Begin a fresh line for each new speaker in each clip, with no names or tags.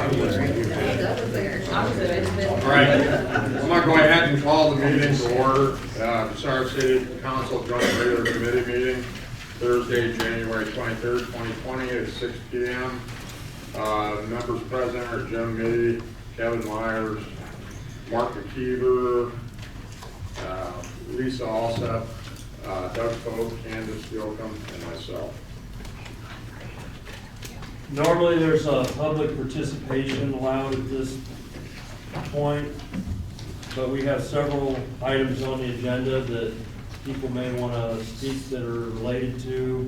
All right, I'm gonna go ahead and call the meeting to order. Bucyrus City Council Joint Regular Committee meeting, Thursday, January 23rd, 2020 at 6 p.m. Members present are Jim Mitty, Kevin Myers, Mark McKeever, Lisa Alsop, Doug Fogue, Candace Yoakum, and myself.
Normally, there's a public participation allowed at this point, but we have several items on the agenda that people may want to speak that are related to.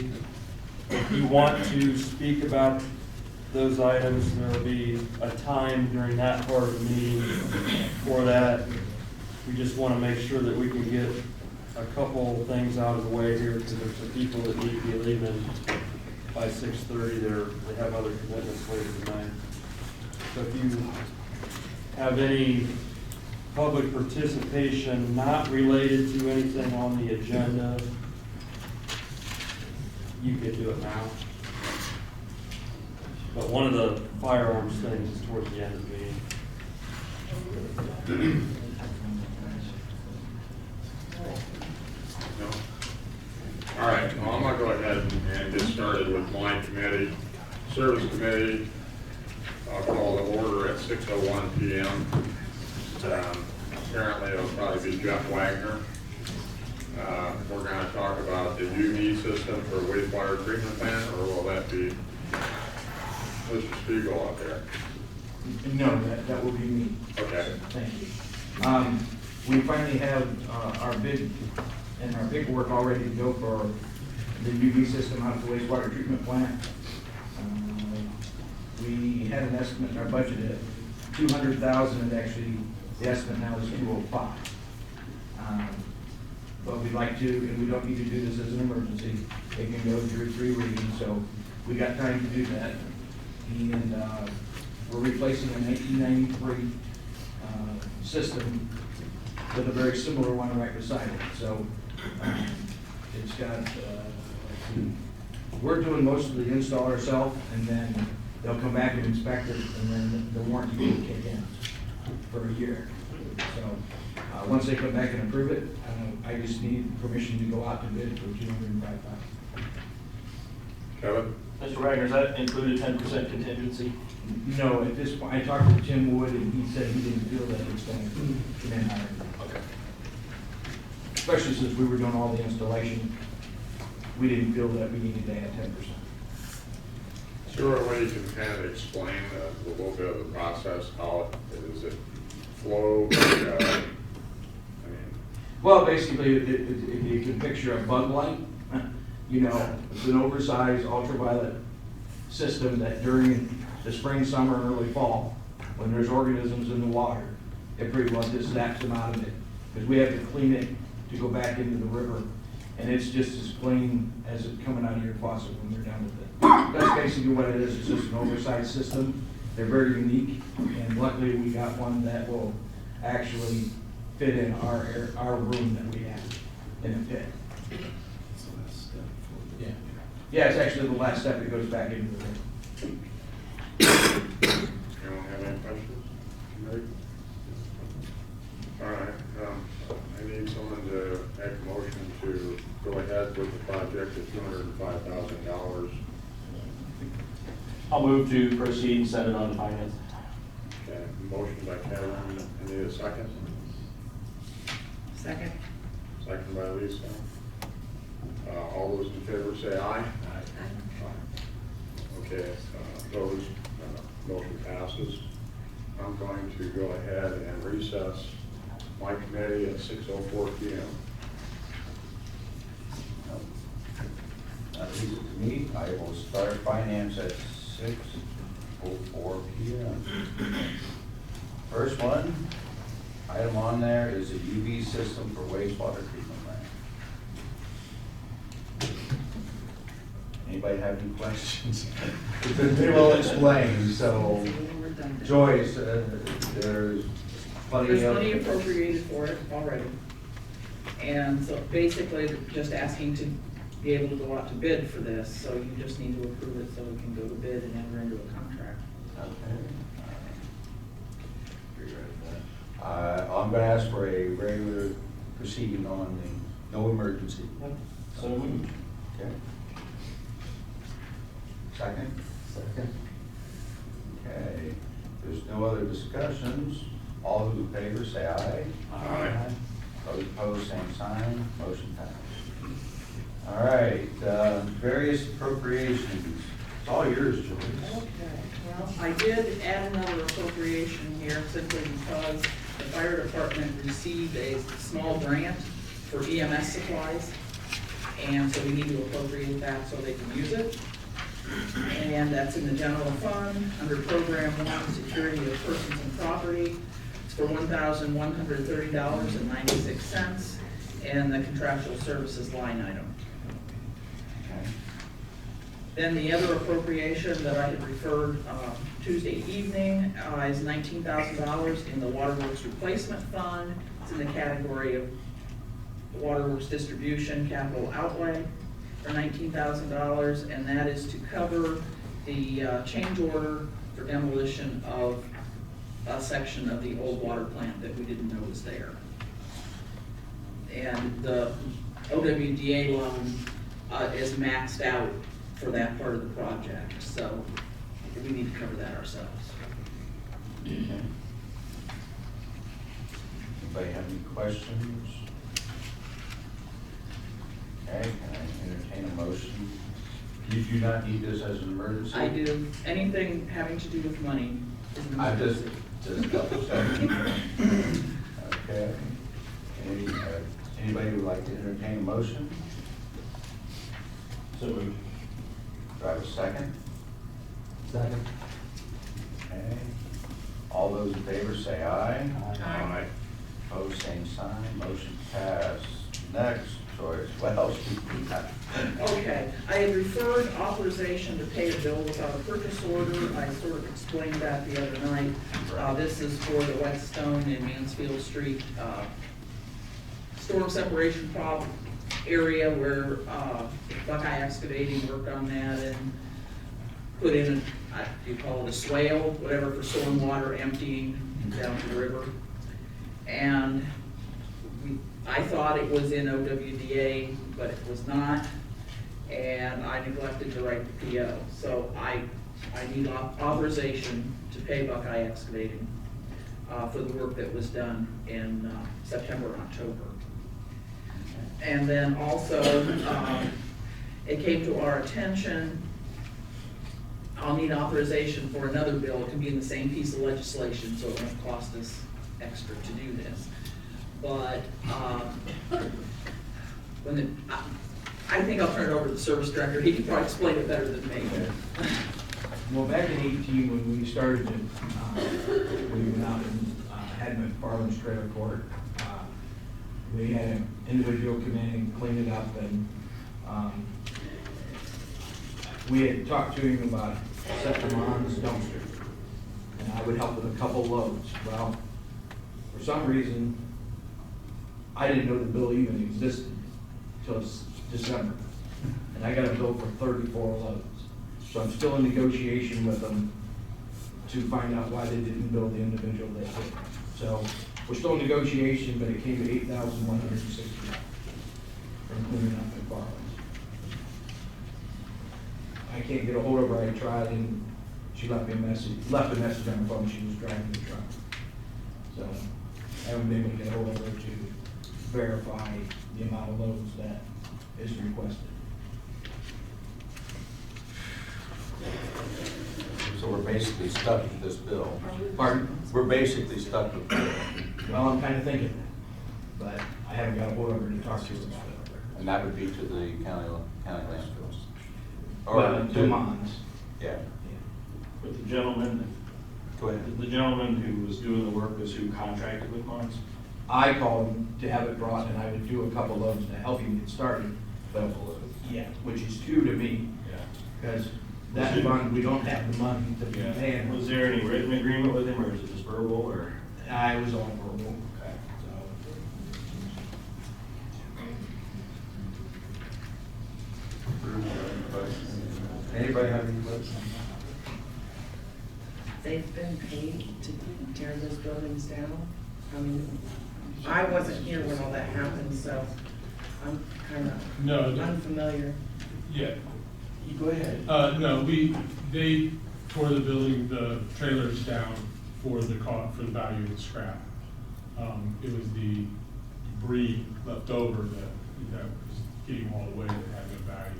If you want to speak about those items, there will be a time during that part of the meeting for that. We just want to make sure that we can get a couple things out of the way here, because there's some people that need to be leaving by 6:30. They have other commitments later tonight. So if you have any public participation not related to anything on the agenda, you can do it now. But one of the firearms things is towards the end of the meeting.
No? All right, well, I'm gonna go ahead and get started with my committee. Service Committee, I'll call the order at 6:01 p.m. Apparently it'll probably be Jeff Wagner. We're gonna talk about the UV system for wastewater treatment plant, or will that be Mr. Spiegel out there?
No, that will be me.
Okay.
Thank you. We finally have our bid and our paperwork all ready to go for the UV system out of the wastewater treatment plant. We had an estimate in our budget at $200,000, and actually the estimate now is $205,000. But we'd like to, and we don't need to do this as an emergency. It can go through 3 readings, so we got time to do that. And we're replacing a 1993 system with a very similar one right beside it. So it's got, let's see, we're doing most of the install ourselves, and then they'll come back and inspect it, and then the warranty will kick in for a year. So once they come back and approve it, I just need permission to go out to bid for $205,000.
Kevin?
Mr. Wagner, does that include a 10% contingency?
No, at this point, I talked to Tim Wood, and he said he didn't feel that it's going to come in higher.
Okay.
Especially since we were doing all the installation, we didn't feel that we needed to add 10%.
Is there a way you can kind of explain a little bit of the process, how does it flow?
Well, basically, if you can picture a bug light, you know, it's an oversized ultraviolet system that during the spring, summer, and early fall, when there's organisms in the water, it pretty well just zaps them out of it. Because we have to clean it to go back into the river, and it's just as clean as it coming out of your faucet when you're done with it. That's basically what it is. It's just an oversized system. They're very unique, and luckily we got one that will actually fit in our room that we have in a pit. Yeah. Yeah, it's actually the last step. It goes back into the room.
Anyone have any questions? Mary? All right, I need someone to make a motion to go ahead with the project at $205,000.
I'll move to proceed and send it on to finance.
Okay, motion by Kevin, I need a second.
Second.
Second by Lisa. All those in favor say aye. Aye. Okay, opposed, motion passes. I'm going to go ahead and recess my committee at 6:04 p.m.
That leaves it to me. I will start finance at 6:04 p.m. First one, item on there is a UV system for wastewater treatment plant. Anybody have any questions? It's been pretty well explained, so Joyce, there's plenty of
appropriated for it already. And so basically, just asking to be able to go out to bid for this, so you just need to approve it so we can go to bid and enter into a contract.
Okay. I'm gonna ask for a regular proceeding on the no emergency.
So moved.
Okay. Second? Second. Okay, there's no other discussions. All those in favor say aye.
Aye.
Those opposed, same sign. Motion passed. All right, various appropriations. It's all yours, Joyce.
Okay, well, I did add another appropriation here simply because the fire department received a small grant for EMS supplies. And so we need to appropriate that so they can use it. And that's in the general fund, under program 1, security of persons and property. It's for $1,130.96, and the contractual services line item.
Okay.
Then the other appropriation that I had referred Tuesday evening is $19,000 in the waterworks replacement fund. It's in the category of waterworks distribution capital outlay for $19,000, and that is to cover the change order for demolition of a section of the old water plant that we didn't know was there. And the OWDA loan is maxed out for that part of the project, so we need to cover that ourselves.
Okay. Anybody have any questions? Okay, can I entertain a motion? You do not need this as an emergency?
I do, anything having to do with money is an
I
emergency.
just double checking. Okay. Anybody would like to entertain a motion?
So moved.
Do I have a second? Second. Okay. All those in favor say aye.
Aye.
Opposed, same sign. Motion passed. Next, Joyce, what else do we have?
Okay, I had referred authorization to pay a bill without a purchase order. I sort of explained that the other night. This is for the Whetstone and Mansfield Street storm separation problem area where Buckeye Excavating worked on that and put in, you call it a swale, whatever, for storm water emptying down to the river. And I thought it was in OWDA, but it was not, and I neglected to write the PO. So I need authorization to pay Buckeye Excavating for the work that was done in September and October. And then also, it came to our attention, I'll need authorization for another bill. It can be in the same piece of legislation, so it won't cost us extra to do this. But I think I'll turn it over to the service director. He can probably explain it better than me.
Well, back in 18, when we started it, we went out and had McFarland's trailer court. We had an individual come in and clean it up, and we had talked to him about setting him on this dumpster, and I would help with a couple loads. Well, for some reason, I didn't know the bill even existed until December, and I got a bill for 34 loads. So I'm still in negotiation with them to find out why they didn't bill the individual they did. So we're still in negotiation, but it came to $8,160 from cleaning up McFarland's. I can't get a hold of her. I tried, and she left a message on her phone. She was driving the truck. So I haven't been able to get a hold of her to verify the amount of loads that is requested.
So we're basically stuck with this bill.
Pardon?
We're basically stuck with the bill.
Well, I'm kind of thinking that, but I haven't got a hold of her to talk to her about it.
And that would be to the county landfills.
Well, to Mons.
Yeah,
But the gentleman,
go ahead.
the gentleman who was doing the work was who contracted with Mons?
I called him to have it brought, and I would do a couple loads to help him get started. But, yeah, which is 2 to me,
Yeah.
because that fund, we don't have the money to be paying.
Was there any written agreement with him, or is it just verbal, or?
I was all verbal.
Okay.
So,
Anybody have any questions?
They've been paid to tear those buildings down? I mean, I wasn't here when all that happened, so I'm kind of
No,
unfamiliar.
yeah,
You go ahead.
no, they tore the building, the trailers down for the value of the scrap. It was the debris left over that was getting hauled away that had no value,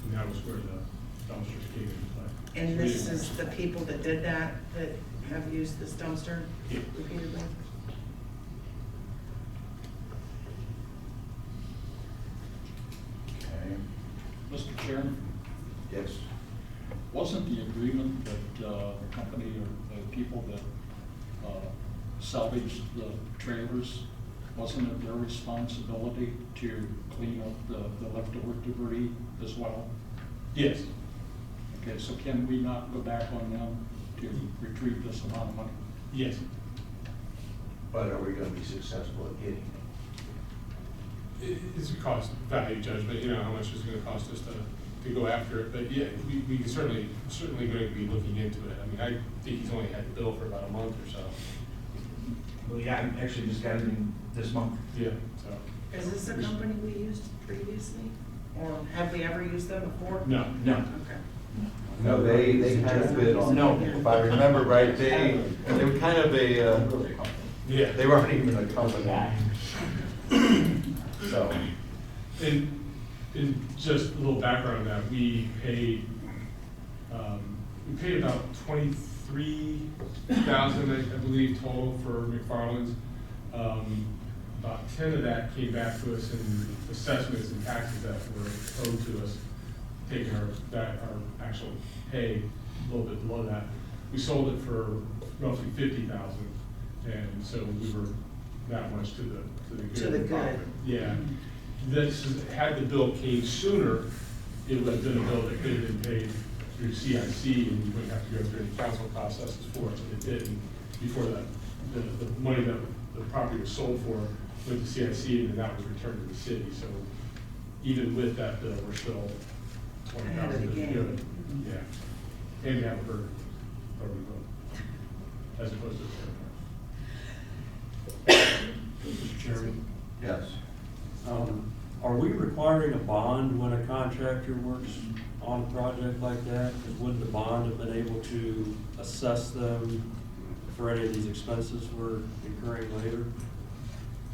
and that was where the dumpsters came into play.
And
So we
this
didn't-
is the people that did that have used this dumpster
Yeah.
repeatedly?
Okay,
Mr. Chairman,
yes.
wasn't the agreement that the company or the people that salvaged the trailers, wasn't it their responsibility to clean up the leftover debris as well?
Yes,
Okay, so can we not go back on them to retrieve this amount of money?
yes.
But are we gonna be successful at getting it?
It's a cost value judgment, you know, how much it's gonna cost us to go after it, but yeah, we can certainly going to be looking into it. I mean, I think he's only had the bill for about a month or so.
Well, yeah, I actually just got it in this month.
Yeah, so.
Is this a company we used previously? Or have we ever used them before?
No.
No.
Okay.
No, they had a bid on.
No.
If I remember right, they were kind of a,
Yeah.
they weren't even a company. So,
And just a little background on that, we paid about $23,000, I believe, total for McFarland's. About 10 of that came back to us in assessments and taxes that were owed to us, taking our actual pay a little bit below that. We sold it for roughly $50,000, and so we were that much to the good.
To the good.
profit. Yeah. This is, had the bill came sooner, it would have been a bill that could have been paid through CIC, and we wouldn't have to go through any council processes for it, but it didn't. Before that, the money that the property was sold for went to CIC, and then that was returned to the city. So even with that bill, we're still
Ahead of the game.
good. Yeah. And we have a burden, or we will, as opposed to a
Mr. Chairman,
Yes.
are we requiring a bond when a contractor works on a project like that? Because wouldn't the bond have been able to assess them for any of these expenses we're incurring later?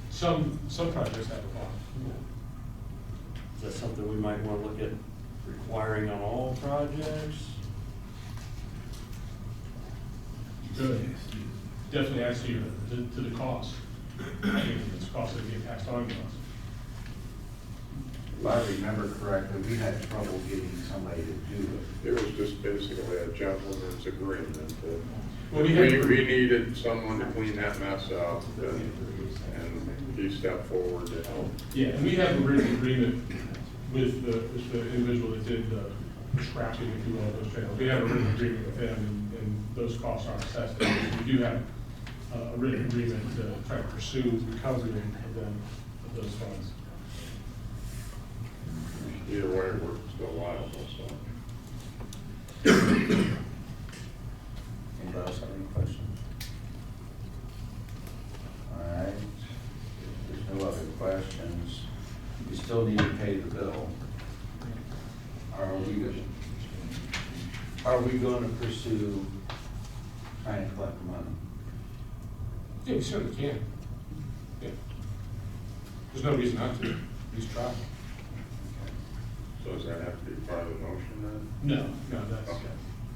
Some projects have a bond.
Is that something we might want to look at requiring on all projects?
Good. Definitely adds to the cost. I think it's cost that get passed on to us.
If I remember correctly, we had trouble getting somebody to do it.
It was just basically a gentleman's agreement that
Well,
we
we had-
needed someone to clean that mess up, and he stepped forward to help.
Yeah, and we have a written agreement with the individual that did the scrapping, if you will, of those trailers. We have a written agreement with them, and those costs are assessed. We do have a written agreement to try to pursue recovery of them, of those funds.
Either way, we're still liable, so.
Anybody else have any questions? All right, if there's no other questions, we still need to pay the bill. Are we going to pursue trying to collect the money?
Yeah, we certainly can. Yeah. There's no reason not to, at least try.
So does that have to be part of the motion
No, that's,
Okay.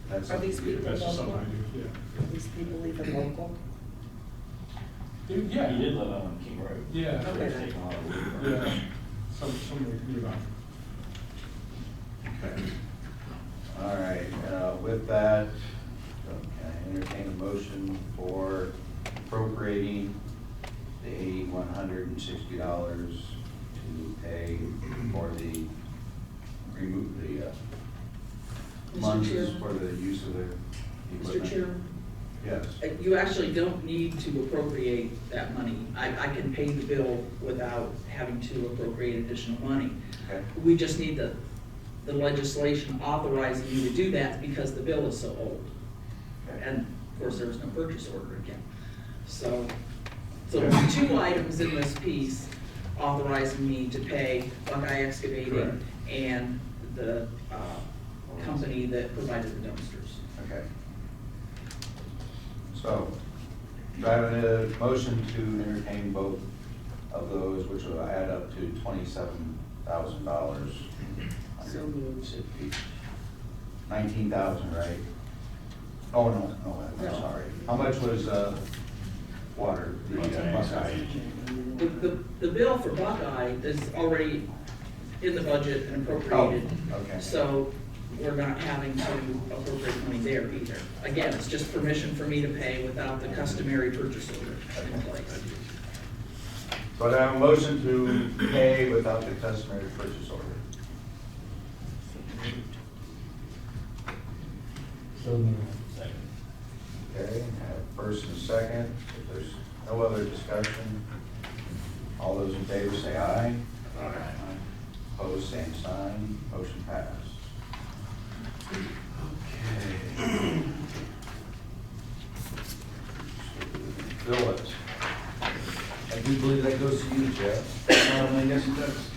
That's
Are these people
that's just something I
local?
do, yeah.
Are these people even local?
Yeah.
He did live on King Road.
Yeah.
So he's taking a lot of leave.
Yeah, some nearby.
Okay. All right, with that, can I entertain a motion for appropriating the $8,160 to pay for the
Mr.
funds
Chair.
for the use of the equipment?
Mr. Chairman?
Yes.
You actually don't need to appropriate that money. I can pay the bill without having to appropriate additional money.
Okay.
We just need the legislation authorizing you to do that because the bill is so old.
Okay.
And of course, there was no purchase order again. So So there's two items in this piece authorizing me to pay Buckeye Excavating
Correct.
and the company that provided the dumpsters.
Okay. So, do I have a motion to entertain both of those, which will add up to $27,000?
So moved.
19,000, right? Oh, no, I'm
No.
sorry. How much was, water? The Buckeye?
The bill for Buckeye is already in the budget and appropriated.
Oh, okay.
So we're not having to appropriate money there either. Again, it's just permission for me to pay without the customary purchase order in place.
So I have a motion to pay without the customary purchase order. Okay, have first and second. If there's no other discussion, all those in favor say aye.
Aye.
Opposed, same sign. Motion passed. Okay. Billet. I do believe that goes to you, Jeff.
I guess it does.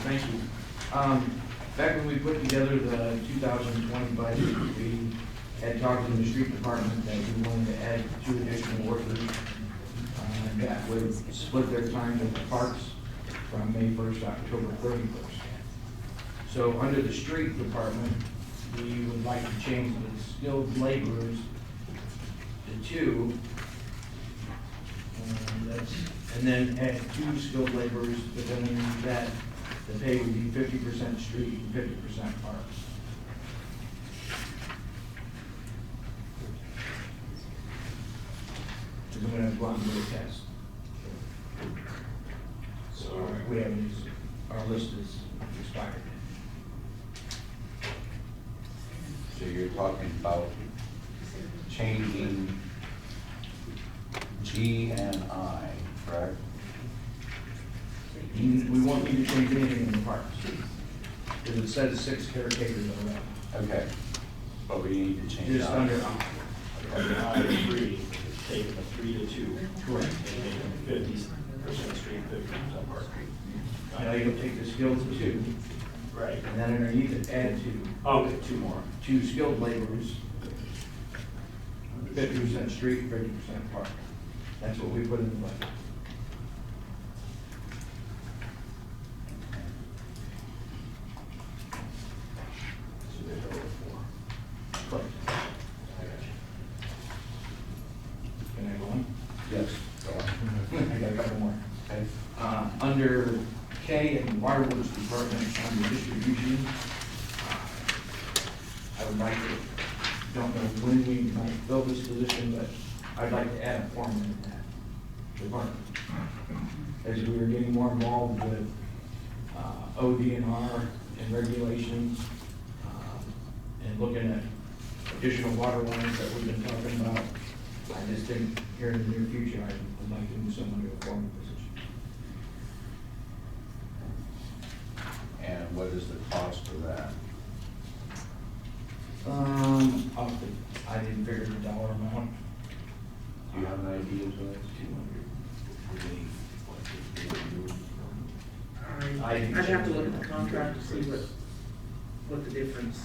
Thank you. Back when we put together the 2020 budget, we had talked in the street department that we wanted to add 2 additional workers that would split their time with the parks from May 1st to October 31st. So under the street department, we would like to change the skilled laborers to 2. And then add 2 skilled laborers, but then underneath that, the pay would be 50% street and 50% parks. Because I'm gonna go on to the test. So we have, our list is expired.
So you're talking about changing G and I, correct?
We won't need to change anything in the parks. Because it says 6 caretakers already.
Okay, but we need to change
Just
that.
under I.
Under I3, taking the 3 to 2.
Correct.
And making 50% street, 50% park.
Now you'll take the skilled to 2,
Right.
and then underneath it, add 2.
Okay, 2 more.
2 skilled laborers, 50% street, 50% park. That's what we put in the budget.
So they go with 4.
Correct. Can I go on?
Yes, go on.
I got a couple more.
Okay.
Under K in the Waterworks Department, under distribution, I would like to, don't know when we might fill this position, but I'd like to add a foreman in that department. As we are getting more involved with ODNR and regulations, and looking at additional water lines that we've been talking about, I just think here in the near future, I'd like to move someone to a foreman position.
And what is the cost of that?
I didn't figure the dollar amount.
Do you have an idea, Joyce?
I'd have to look at the contract to see what the difference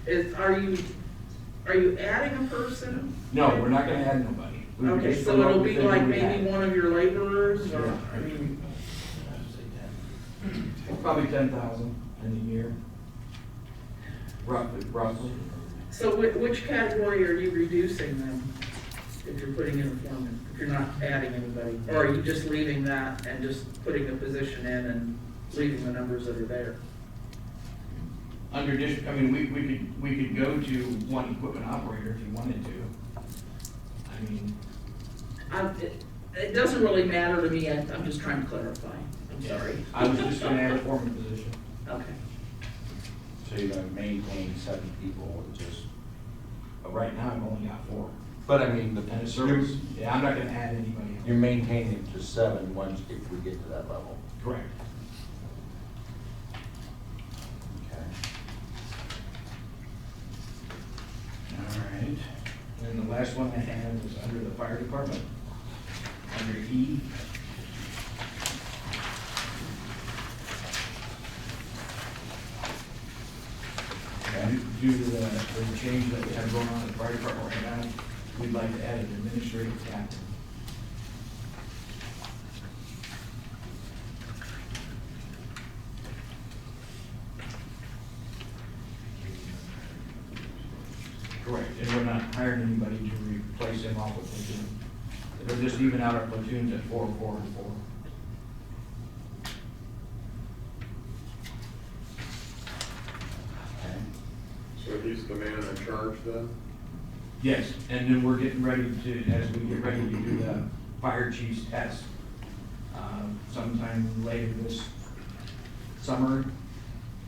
is. Are you adding a person?
No, we're not gonna add nobody. We would
Okay,
just
so
come up
it'll
with
be
the
like
new
maybe
ad.
one of your laborers, or, I mean,
Probably 10,000 in a year. Roughly.
so which category are you reducing then? If you're putting in a foreman, if you're not adding anybody, or are you just leaving that and just putting a position in and leaving the numbers that are there?
I mean, we could go to one equipment operator if you wanted to. I mean,
It doesn't really matter to me, I'm just trying to clarify, I'm sorry.
I was just gonna add a foreman position.
Okay.
So you're gonna maintain 7 people with just,
But right now, I've only got 4.
but I mean,
And a service. Yeah, I'm not gonna add anybody else.
you're maintaining to 7 once, if we get to that level.
Correct.
Okay. All right.
And the last one I had was under the fire department, under E. And due to the change that we have going on in the fire department right now, we'd like to add an administrative captain. Correct, and we're not hiring anybody to replace him off of platoon. They're just even out our platoons at 4, 4, and 4.
Okay.
So he's the man in charge then?
Yes, and then we're getting ready to, as we get ready to do the fire chief's test, sometime later this summer,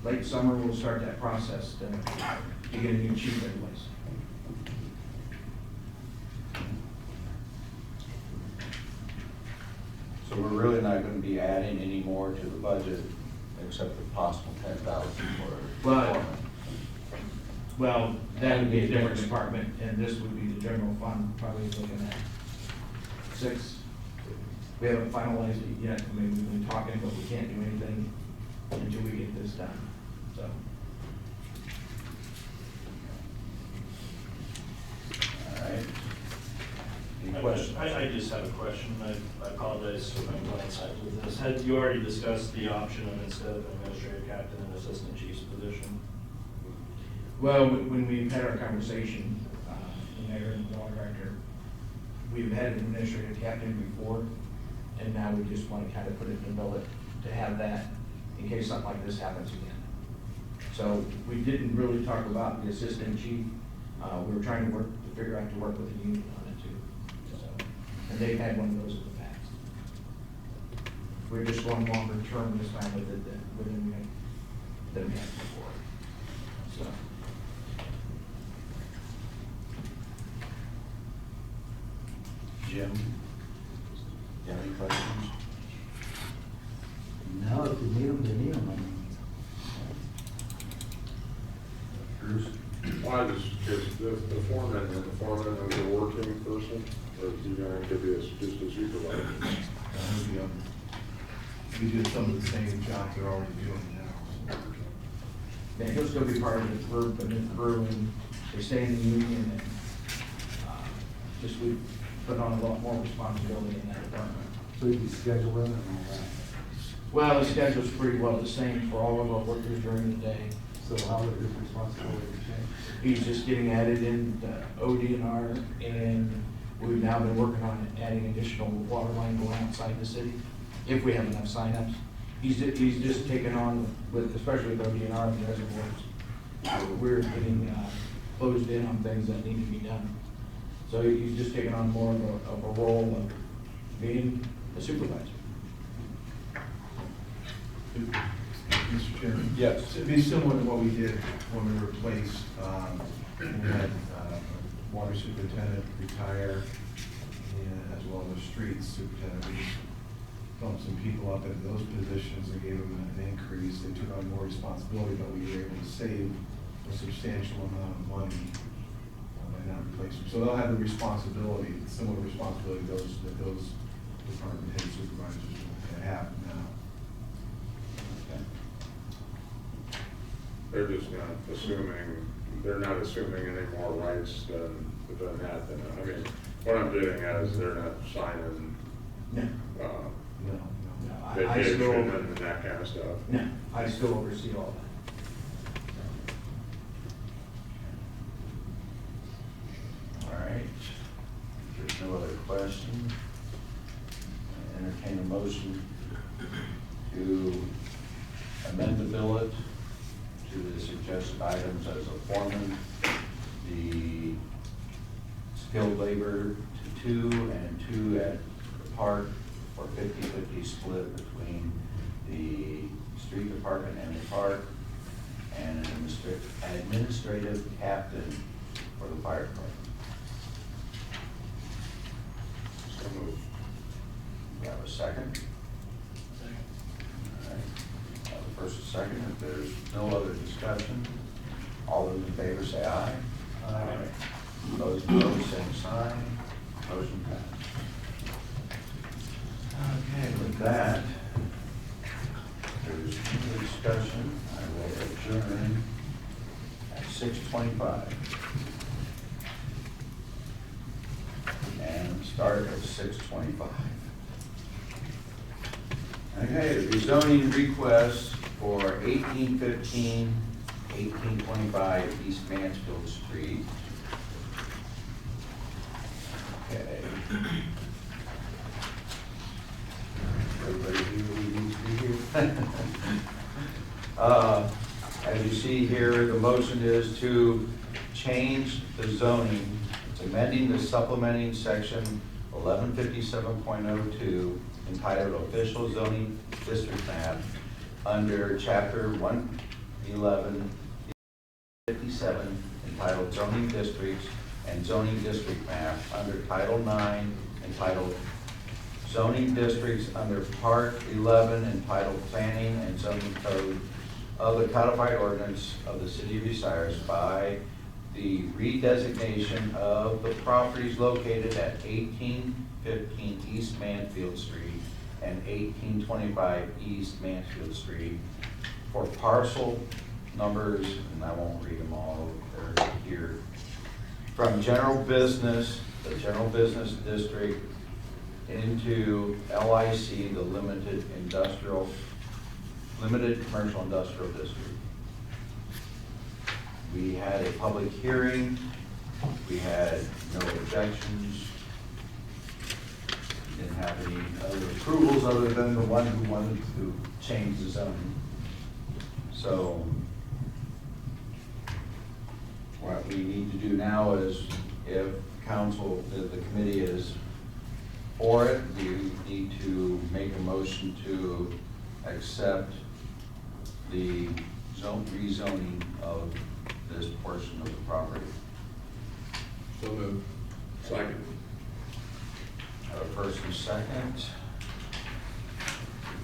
late summer, we'll start that process to get a new chief in place.
So we're really not gonna be adding any more to the budget except the possible 10,000 for.
Well, Well, that would be a different department, and this would be the general fund, probably looking at 6. We haven't finalized it yet, I mean, we've been talking, but we can't do anything until we get this done, so.
All right. Any questions?
I just have a question. I apologize for my blindsided with this. Had you already discussed the option of instead of administrative captain and assistant chief's position?
Well, when we've had our conversation, the mayor and the law director, we've had an administrative captain before, and now we just want to kind of put it in the bullet to have that in case something like this happens again. So we didn't really talk about the assistant chief. We were trying to figure out to work with the union on it too. So, and they've had one of those in the past. We're just going longer term this time with it than we had before. So.
Jim, you have any questions?
No, if you need them, you need them.
Bruce?
Why is the foreman of the working person, or is he going to be just a supervisor?
We do some of the same jobs they're already doing now.
Yeah, he'll still be part of the group, and the crew, and they stay in the union, and just we put on a lot more responsibility in that department.
So you can schedule them and all that.
Well, the schedule's pretty well the same for all of our workers during the day.
So how is his responsibility change?
He's just getting added in the ODNR, and we've now been working on adding additional water line going outside the city, if we have enough signups. He's just taken on with, especially with ODNR and the reservoirs. We're getting closed in on things that need to be done. So he's just taken on more of a role of being a supervisor.
Mr. Chairman?
Yes.
It'd be similar to what we did when we replaced, we had a water superintendent retire, and as well as a street superintendent. We just bumped some people up into those positions and gave them an increase. They took on more responsibility, but we were able to save a substantial amount of money by not replacing them. So they'll have the responsibility, similar responsibility that those department head supervisors have now.
They're just not assuming any more rights than that. I mean, what I'm getting at is they're not signing
No.
No.
I
vacation
still,
and that kind of stuff.
no, I still oversee all that.
All right. If there's no other questions, I entertain a motion to amend the billet to the suggested items as a foreman, the skilled labor to 2 and 2 at the park for 50-50 split between the street department and the park, and an administrative captain for the fire department.
So moved.
We have a second? All right. The first and second, if there's no other discussion, all those in favor say aye. Aye. Those opposed, same sign. Motion passed. Okay, with that, there's no discussion. I will adjourn at 6:25. And start at 6:25. Okay, the rezoning request for 1815, 1825 East Mansfield Street. Okay. Everybody here who needs to be here? As you see here, the motion is to change the zoning. It's amending the supplementing section 1157.02 entitled Official Zoning District Map under Chapter 11157 entitled Zoning Districts and Zoning District Map under Title 9 entitled Zoning Districts under Part 11 entitled Planning and Zoning Code of the Codified Ordinance of the City of Bucyrus by the redesignation of the properties located at 1815 East Mansfield Street and 1825 East Mansfield Street for parcel numbers, and I won't read them all, they're here, from general business, the general business district, into LIC, the limited commercial industrial district. We had a public hearing. We had no objections. We didn't have any other approvals other than the one who wanted to change the zoning. So what we need to do now is, if council, the committee is for it, we need to make a motion to accept the rezoning of this portion of the property.
So moved. Second.
Have a first and second.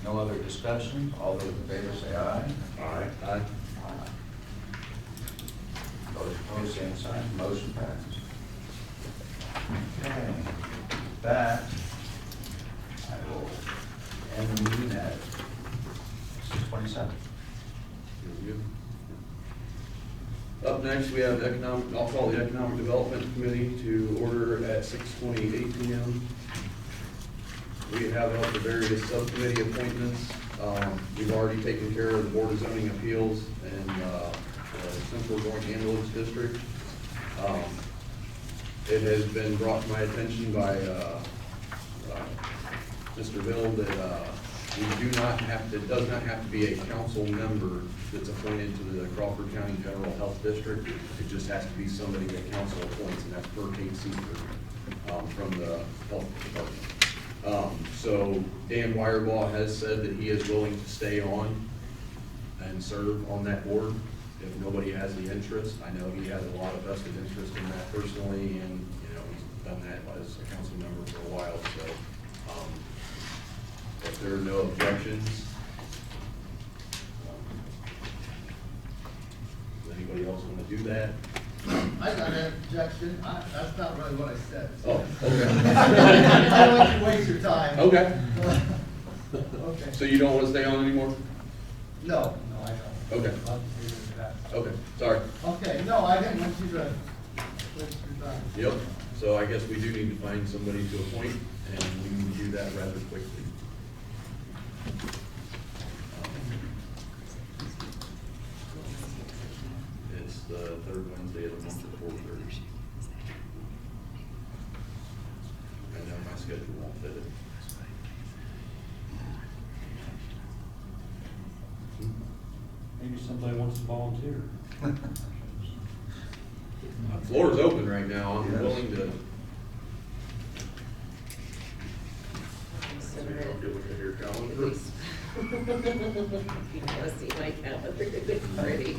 No other discussion? All those in favor say aye.
Aye.
Aye. Those opposed, same sign. Motion passed. Okay. With that, I will end the meeting at 6:27.
Up next, we have I'll call the Economic Development Committee to order at 6:28 p.m. We have up the various subcommittee appointments. We've already taken care of the Board of Zoning Appeals and the Central Joint Ambulance District. It has been brought to my attention by Mr. Bill that we do not have to, it does not have to be a council member that's appointed to the Crawford County General Health District. It just has to be somebody that council appoints, and that's per Kate Seifert from the health department. So Dan Wirebaugh has said that he is willing to stay on and serve on that board if nobody has the interest. I know he has a lot of vested interest in that personally, and he's done that as a council member for a while. So if there are no objections, does anybody else want to do that?
I got an objection. That's not really what I said.
Oh, okay.
I don't want you to waste your time.
Okay.
Okay.
So you don't want to stay on anymore?
No, I don't.
Okay.
I'll just leave it at that.
Okay, sorry.
Okay, no, I didn't want you to waste your time.
Yep. So I guess we do need to find somebody to appoint, and we can do that rather quickly. It's the third Wednesday of the month at 4:30. I know my schedule won't fit it.
Maybe somebody wants to volunteer.
The floor is open right now. I'm
Yes.
willing to.
I'll get look at your calendar.
You wanna see my calendar, it's pretty.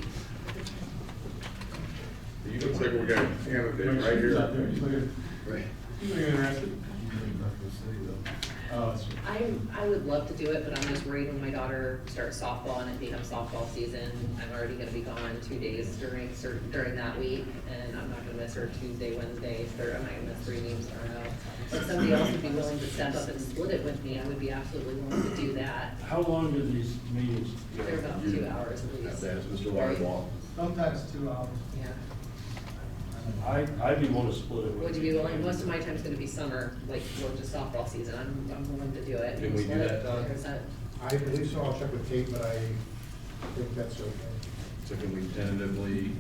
You looks like we got a candidate right here.
Right.
You ain't interested?
Nothing to say, though.
Oh, that's
I would love to do it, but I'm just worried when my daughter starts softball and it becomes softball season. I'm already gonna be gone 2 days during that week, and I'm not gonna miss her Tuesday, Wednesday, I'm not gonna miss 3 games in a row. If somebody else would be willing to step up and split it with me, I would be absolutely willing to do that.
How long do these meetings go?
They're about 2 hours at least.
That's Mr. Wireball.
Sometimes 2 hours.
Yeah.
I'd be willing to split it with you.
Would you be willing? Most of my time's gonna be summer, like, or just softball season. I'm willing to do it.
Can we do that, Todd?
Or is that?
I believe so, I'll check with Kate, but I think that's okay.
So can we tentatively?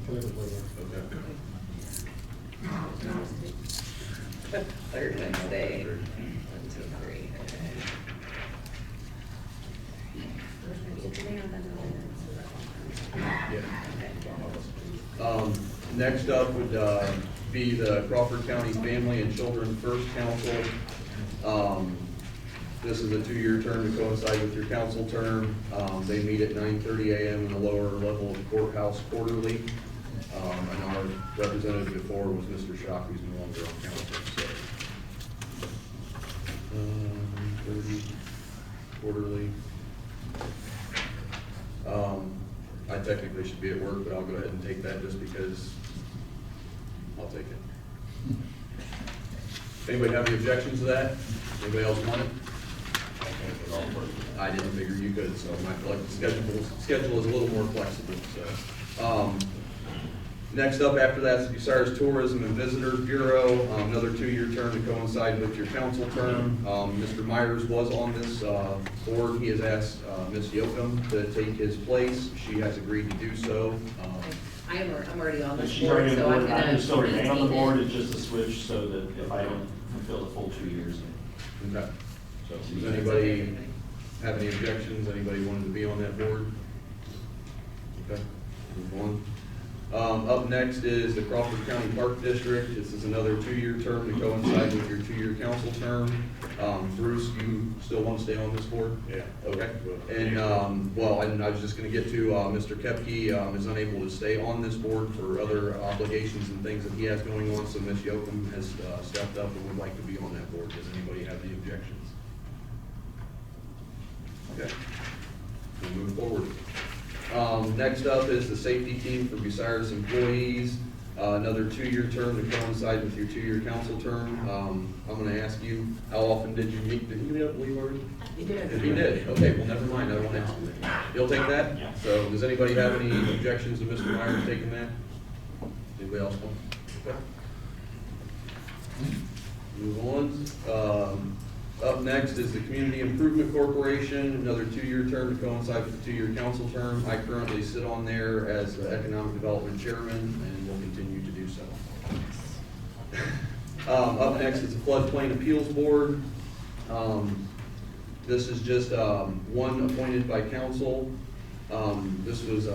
Okay.
Third Wednesday. 1, 2, 3.
Yeah. Next up would be the Crawford County Family and Children First Council. This is a 2-year term to coincide with your council term. They meet at 9:30 a.m. in the lower level of the courthouse quarterly. And our representative before was Mr. Shock, who's no longer on council, so. 30 quarterly. I technically should be at work, but I'll go ahead and take that just because I'll take it. Anybody have any objections to that? Anybody else want it? I didn't figure you could, so my schedule is a little more flexible, so. Next up after that is Bucyrus Tourism and Visitors Bureau, another 2-year term to coincide with your council term. Mr. Myers was on this board. He has asked Ms. Yocum to take his place. She has agreed to do so.
I'm already on this
She's
board,
already on
so
the
I'm
board,
gonna.
I can still remain on the
maintain
board,
it.
it's just a switch so that if I don't fulfill the full 2 years.
Okay. So does anybody have any objections? Anybody wanted to be on that board? Okay, move on. Up next is the Crawford County Park District. This is another 2-year term to coincide with your 2-year council term. Bruce, you still want to stay on this board?
Yeah.
Okay. And, well, and I was just gonna get to, Mr. Kepke, is unable to stay on this board for other obligations and things that he has going on, so Ms. Yocum has stepped up and would like to be on that board. Does anybody have any objections? Okay. We'll move forward. Next up is the safety team for Bucyrus employees. Another 2-year term to coincide with your 2-year council term. I'm gonna ask you, how often did you meet? Did you meet up with Lee already?
You did.
If you did, okay, well, never mind, I won't ask you. You'll take that?
Yeah.
So, does anybody have any objections to Mr. Myers taking that? Anybody else want? Okay. Move on. Up next is the Community Improvement Corporation, another 2-year term to coincide with the 2-year council term. I currently sit on there as the Economic Development Chairman and will continue to do so. Up next is the Floodplain Appeals Board. This is just one appointed by council. This was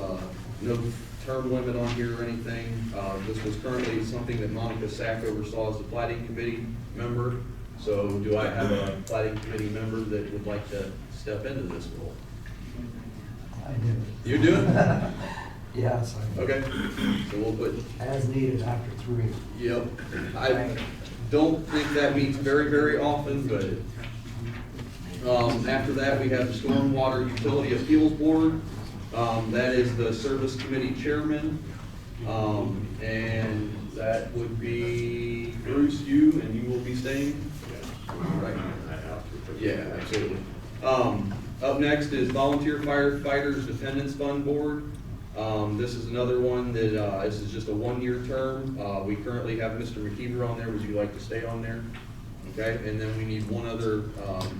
no term limit on here or anything. This was currently something that Monica Sack oversaw as the plating committee member. So do I have a plating committee member that would like to step into this role?
I do.
You do it?
Yes.
Okay, so we'll put,
As needed after 3.
yep. I don't think that meets very, very often, but after that, we have the Stormwater Utility Appeals Board. That is the Service Committee Chairman. And that would be Bruce, you, and you will be staying? Right. Yeah, absolutely. Up next is Volunteer Firefighters Dependents Fund Board. This is another one that, this is just a 1-year term. We currently have Mr. McKeever on there. Would you like to stay on there? Okay, and then we need one other,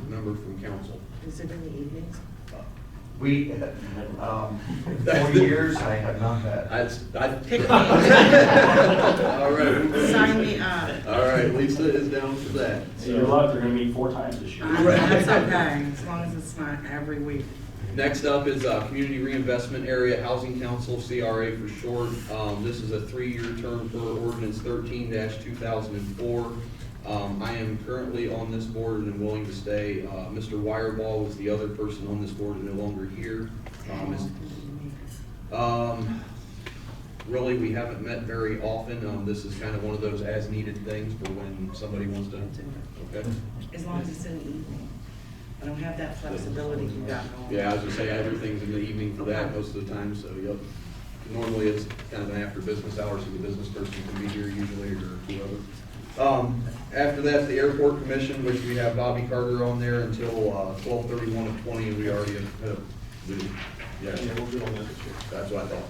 member from council.
Is it in the evenings?
We, 4 years, I have not had.
All right.
Sign me up.
All right, Lisa is down for that.
So you're lucky, they're gonna meet 4 times this year.
That's okay, as long as it's not every week.
Next up is Community Reinvestment Area Housing Council, CRA for short. This is a 3-year term per ordinance 13-2004. I am currently on this board and am willing to stay. Mr. Wireball was the other person on this board and no longer here. Really, we haven't met very often. This is kind of one of those as-needed things for when somebody wants to. Okay.
As long as it's in the evening. I don't have that flexibility you got going.
Yeah, I was gonna say, everything's in the evening for that most of the time, so, yep. Normally, it's kind of an after business hours, so the business person can be here usually, or whoever. After that, the airport commission, which we have Bobby Carter on there until 12/31/20, and we already have, yeah,
we'll do on that this year.
that's what I thought.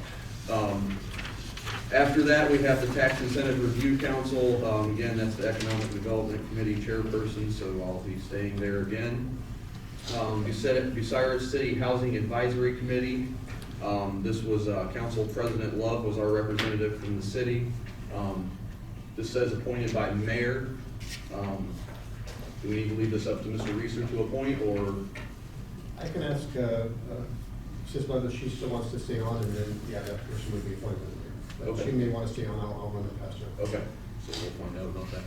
After that, we have the Tax Incentive Review Council. Again, that's the Economic Development Committee chairperson, so I'll be staying there again. Bucyrus City Housing Advisory Committee. This was Council President Love was our representative from the city. This says appointed by mayor. Do we need to leave this up to Mr. Reeser to appoint, or?
I can ask, just whether she still wants to stay on, and then, yeah, that person would be appointed. But
Okay.
she may want to stay on, I'll run it past her.
Okay, so we'll find out about that.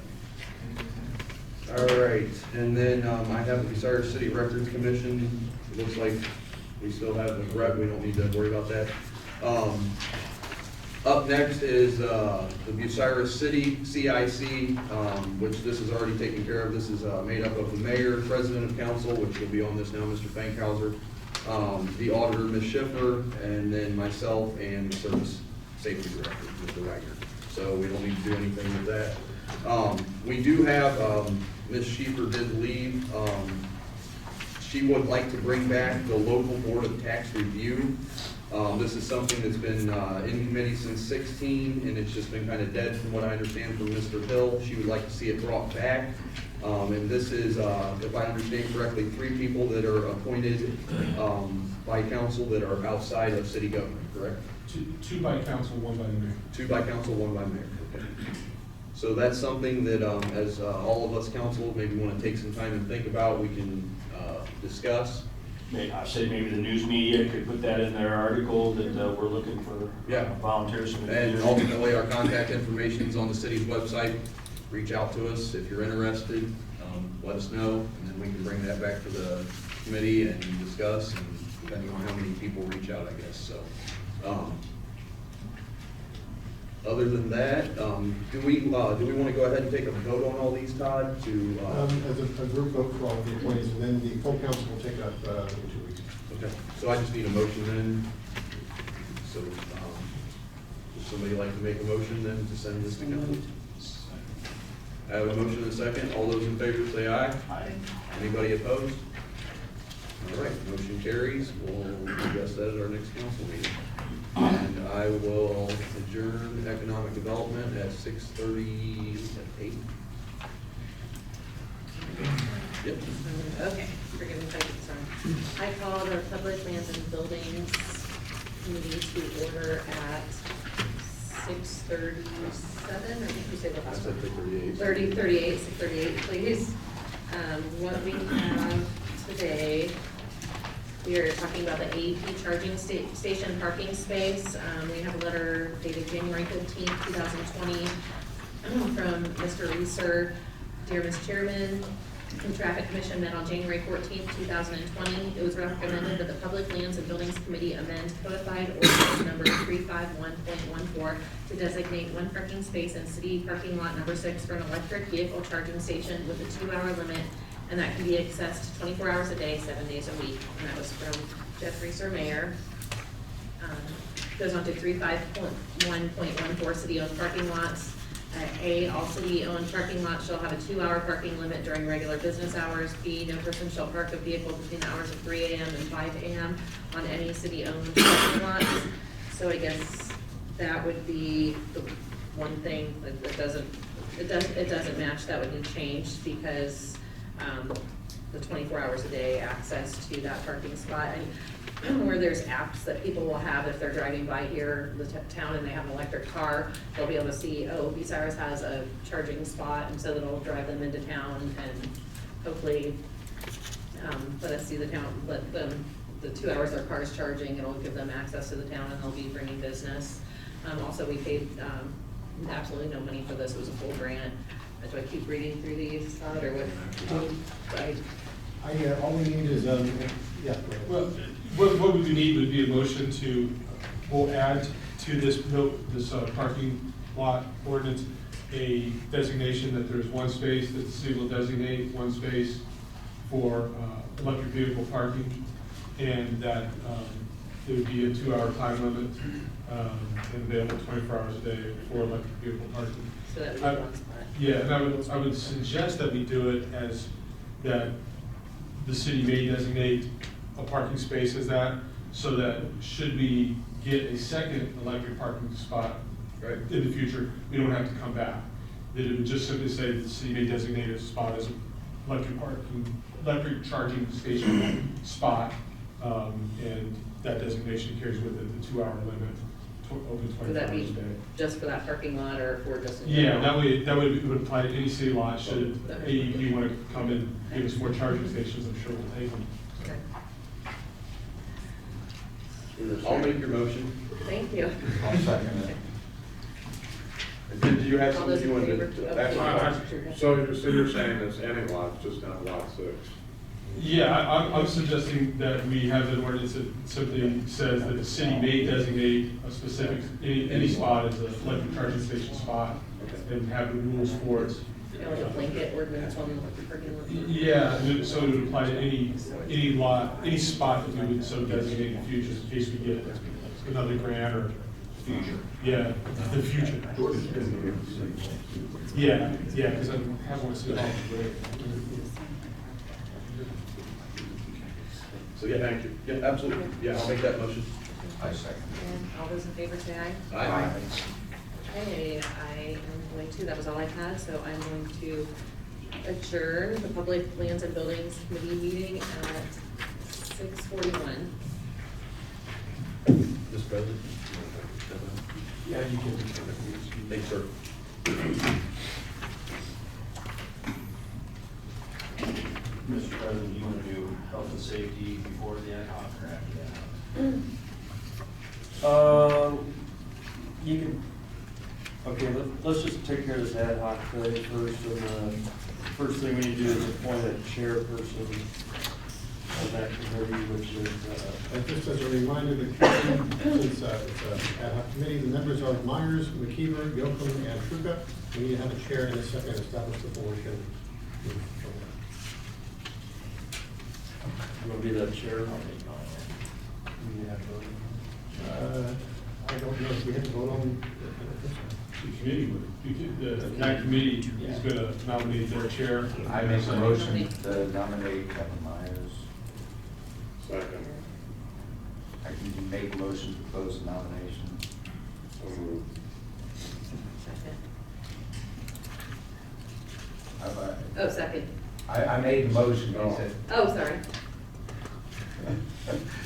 All right, and then I have the Bucyrus City Records Commission. It looks like we still have the rep, we don't need to worry about that. Up next is the Bucyrus City CIC, which this is already taken care of. This is made up of the mayor, president of council, which will be on this now, Mr. Fankhauser, the auditor, Ms. Schiffer, and then myself and the service safety director, Mr. Wagner. So we don't need to do anything with that. We do have, Ms. Schiffer did leave. She would like to bring back the local board of tax review. This is something that's been in committee since 16, and it's just been kind of dead from what I understand from Mr. Hill. She would like to see it brought back. And this is, if I understand correctly, 3 people that are appointed by council that are outside of city government, correct?
Two by council, 1 by the mayor.
2 by council, 1 by mayor. Okay. So that's something that, as all of us council maybe want to take some time and think about, we can discuss.
I say maybe the news media could put that in their article that we're looking for volunteers.
And ultimately, our contact information is on the city's website. Reach out to us if you're interested. Let us know, and then we can bring that back to the committee and discuss, and depending on how many people reach out, I guess, so. Other than that, do we want to go ahead and take a vote on all these, Todd, to?
As a group vote for all of the employees, and then the full council will take it up in 2 weeks.
Okay, so I just need a motion then. So, would somebody like to make a motion then to send this to council? I have a motion and a second. All those in favor say aye.
Aye.
Anybody opposed? All right, motion carries. We'll address that at our next council meeting. And I will adjourn economic development at 6:38. Yep.
Okay, forgive me if I get sorry. I called our public lands and buildings committee to order at 6:37, or did you say the
I
last
said
one?
38.
6:38, please. What we have today, we are talking about the AEP charging station parking space. We have a letter dated January 15th, 2020 from Mr. Reeser. Dear Mr. Chairman, the Traffic Commission met on January 14th, 2020. It was recommended that the Public Lands and Buildings Committee amend codified ordinance number 351.14 to designate one parking space in city parking lot number 6 for an electric vehicle charging station with a 2-hour limit, and that can be accessed 24 hours a day, 7 days a week. And that was from Jeff Reeser, Mayor. Goes on to 351.14 city-owned parking lots. A, all city-owned parking lots shall have a 2-hour parking limit during regular business hours. B, no person shall park a vehicle between the hours of 3 a.m. and 5 a.m. on any city-owned parking lots. So I guess that would be the one thing that doesn't match, that would need changed, because the 24 hours a day access to that parking spot. And where there's apps that people will have if they're driving by here, the town, and they have an electric car, they'll be able to see, oh, Bucyrus has a charging spot, and so it'll drive them into town and hopefully let us see the town, let them, the 2 hours their car's charging, it'll give them access to the town, and they'll be bringing business. Also, we paid absolutely no money for this, it was a full grant. Do I keep reading through these, Todd, or what?
All we need is, yeah.
Well, what we would need would be a motion to, we'll add to this parking lot ordinance a designation that there's one space that the city will designate, one space for electric vehicle parking, and that it would be a 2-hour time limit, and available 24 hours a day for electric vehicle parking.
So that would be one spot.
Yeah, and I would suggest that we do it as that the city may designate a parking space as that, so that should we get a second electric parking spot in the future, we don't have to come back. That it would just simply say the city may designate a spot as an electric charging station spot, and that designation carries with it the 2-hour limit, open 24
Would that
hours a
be
day.
just for that parking lot or for just in
Yeah,
general?
that way it would apply to any city lot. Should AEP want to come and give us more charging stations, I'm sure we'll take them.
Okay.
I'll make your motion.
Thank you.
I'll second it.
Did you have
All
something
those
you
in
wanted
favor?
to?
So you're saying it's any lot, it's just not lot 6?
Yeah, I'm suggesting that we have an ordinance that simply says that the city may designate a specific, any spot as an electric charging station spot, and have the rules for it.
Like a blanket ordinance on the parking lot?
Yeah, so it would apply to any lot, any spot that we would so designate in the future, in case we get another grant or. Future. Yeah, the future. Yeah, because I have one city hall.
So, yeah, thank you. Yeah, absolutely. Yeah, I'll make that motion.
I second
And all those in favor say aye.
Aye.
Okay, I am going to, that was all I had, so I'm going to adjourn the Public Lands and Buildings Committee meeting at 6:41.
Mr. President?
Yeah, you can.
Thanks, sir.
Mr. President, you want to do health and safety before the ad hoc or after the ad hoc?
You can, okay, let's just take care of this ad hoc thing first, and first thing we need to do is appoint a chairperson of that committee, which is,
And just as a reminder, the committee, since it's an ad hoc committee, the members are Myers, McKeever, Yocum, and Truca. We need to have a chair and a second established before we can move forward.
I'm gonna be the chair.
I don't know if we have to vote on.
The committee would, that committee is going to nominate their chair.
I make a motion to nominate Kevin Myers.
Second.
I can make a motion to close the nomination.
So moved.
Second.
I-
Oh, second.
I made the motion, he said.
Oh, sorry.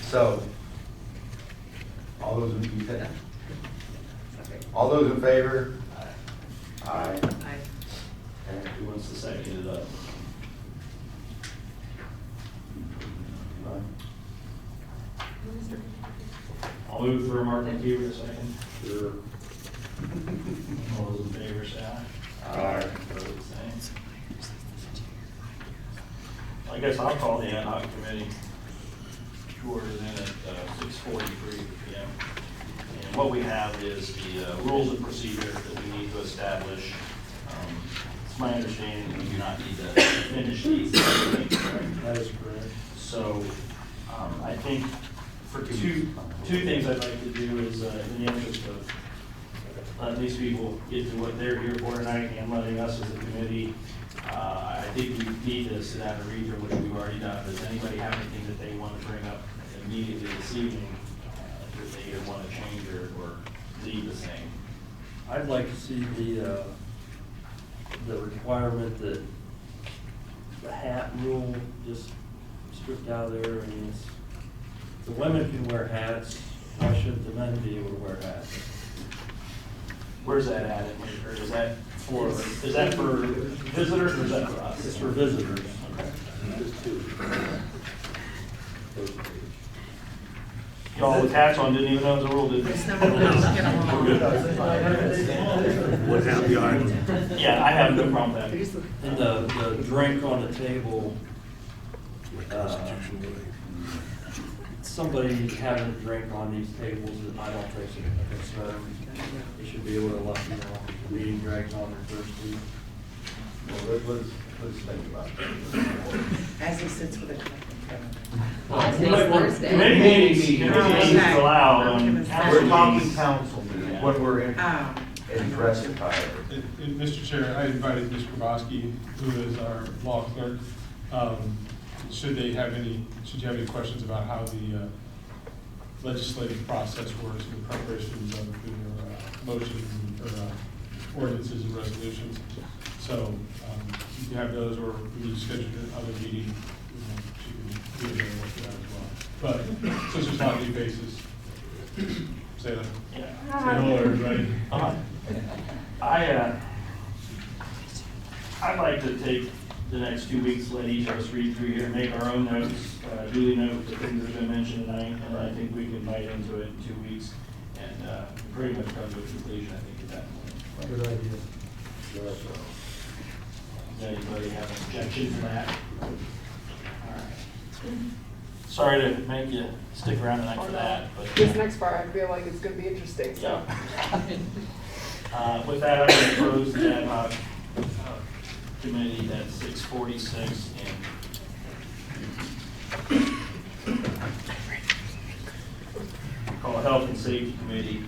So, all those in, you said,
Sorry.
all those in favor? Aye.
Aye.
Okay.
Who wants to second it up? I'll move for Mark McKeever a second.
Sure.
All those in favor, say aye.
Aye.
Opposed, same. I guess I'll call the ad hoc committee to order then at 6:43 PM. And what we have is the rules of procedure that we need to establish. It's my understanding we do not need to finish these.
that is correct.
So I think for two things I'd like to do is in the interest of letting these people get to what they're here for tonight and letting us as a committee, I think we need to sit down and read through, which we've already done. Does anybody have anything that they want to bring up immediately this evening that they either want to change or leave the same?
I'd like to see the requirement that the hat rule just stripped out of there. I mean, the women can wear hats, why shouldn't the men be able to wear hats?
Where's that at? Or is that for visitors or is that for us?
It's for visitors.
Y'all with hats on didn't even know it was a rule, did you?
What happened?
Yeah, I have no problem with that.
And the drink on the table, somebody having a drink on these tables, I don't think is a concern. They should be able to let, the meeting drags on their first week.
Well, Let's think about that.
As he sits with a cup in front of him.
Next Thursday.
Committee meetings
Okay.
allowed on council
We're talking
meetings.
council meetings, when we're in dress attire.
And Mr. Chair, I invited Ms. Grabowski, who is our law clerk. Should you have any questions about how the legislative process works in the preparations of your motions or ordinances and resolutions. So if you have those, or we need to schedule another meeting, she can be available for that as well. But since there's not new faces, say that. Say hello, everybody.
I'd like to take the next 2 weeks, let each of us read through here, make our own notes, duly note the things that have been mentioned tonight, and I think we can bite into it in 2 weeks and pretty much come to a conclusion, I think, at that point.
Good idea.
Does anybody have an objection to that? All right. Sorry to make you stick around tonight for that, but.
This next part, I feel like it's gonna be interesting, so.
With that, I'm going to close the ad hoc committee at 6:46. Call Health and Safety Committee,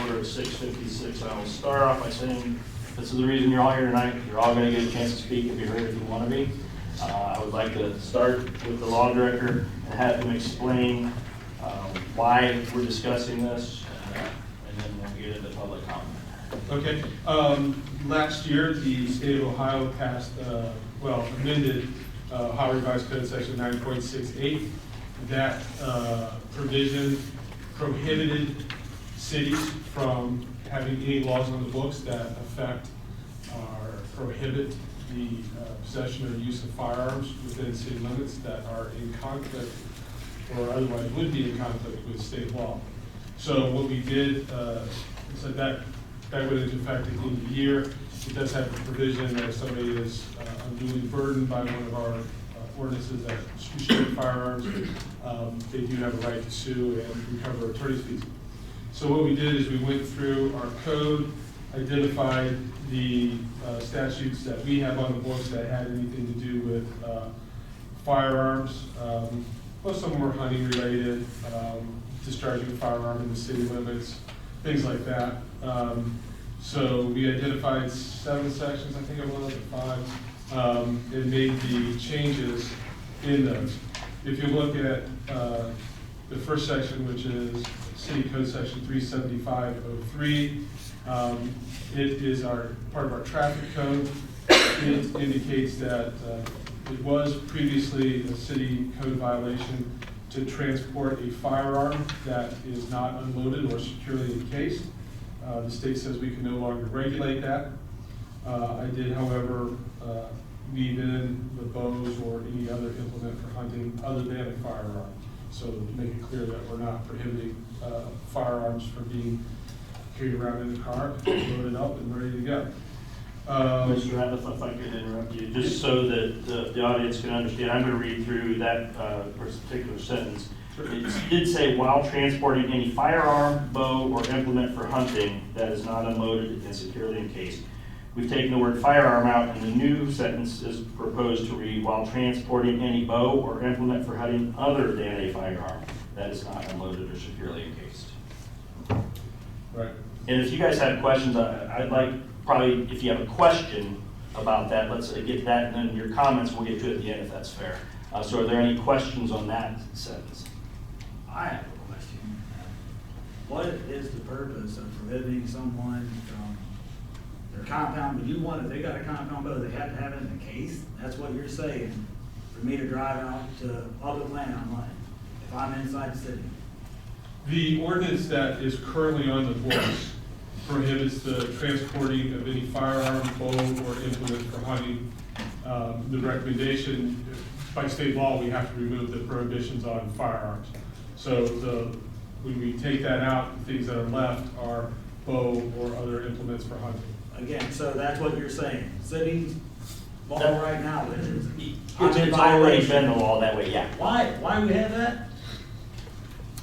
order of 6:56. I will start off by saying, this is the reason you're all here tonight. You're all going to get a chance to speak and be heard if you want to be. I would like to start with the law director and have him explain why we're discussing this, and then we'll get into public comment.
Okay, last year, the state of Ohio passed, amended Ohio Revised Code Section 9.68. That provision prohibited cities from having any laws on the books that affect or prohibit the possession or use of firearms within city limits that are in conflict or otherwise would be in conflict with state law. So what we did, so that went into effect at the end of the year. It does have a provision that if somebody is unduly burdened by one of our ordinances that restrict firearms, they do have a right to sue and recover attorney's fees. So what we did is we went through our code, identified the statutes that we have on the books that had anything to do with firearms. Most of them were hunting related, discharging a firearm in the city limits, things like that. So we identified 7 sections, I think it was, or 5, and made the changes in those. If you look at the first section, which is City Code Section 375.03, it is part of our traffic code. It indicates that it was previously a city code violation to transport a firearm that is not unloaded or securely encased. The state says we can no longer regulate that. I did, however, leave in the bows or any other implement for hunting other than a firearm. So to make it clear that we're not prohibiting firearms from being carried around in the car, loaded up and ready to go.
Mr. Rath, if I could interrupt you, just so that the audience can understand, I'm going to read through that particular sentence. It did say, while transporting any firearm, bow, or implement for hunting that is not unloaded and securely encased. We've taken the word firearm out, and the new sentence is proposed to read, while transporting any bow or implement for hunting other than a firearm that is not unloaded or securely encased.
Right.
And if you guys have questions, I'd like, probably, if you have a question about that, let's get that, and then your comments, we'll get to at the end if that's fair. So are there any questions on that sentence?
I have a question. What is the purpose of prohibiting someone from their compound? But you want, if they got a compound bow, they have to have it in a case? That's what you're saying, for me to drive out to public land online, if I'm inside the city?
The ordinance that is currently on the books prohibits the transporting of any firearm, bow, or implement for hunting. The recommendation, by state law, we have to remove the prohibitions on firearms. So when we take that out, the things that are left are bow or other implements for hunting.
Again, so that's what you're saying. City law right now is.
It's already been the law that way, yeah.
Why we have that?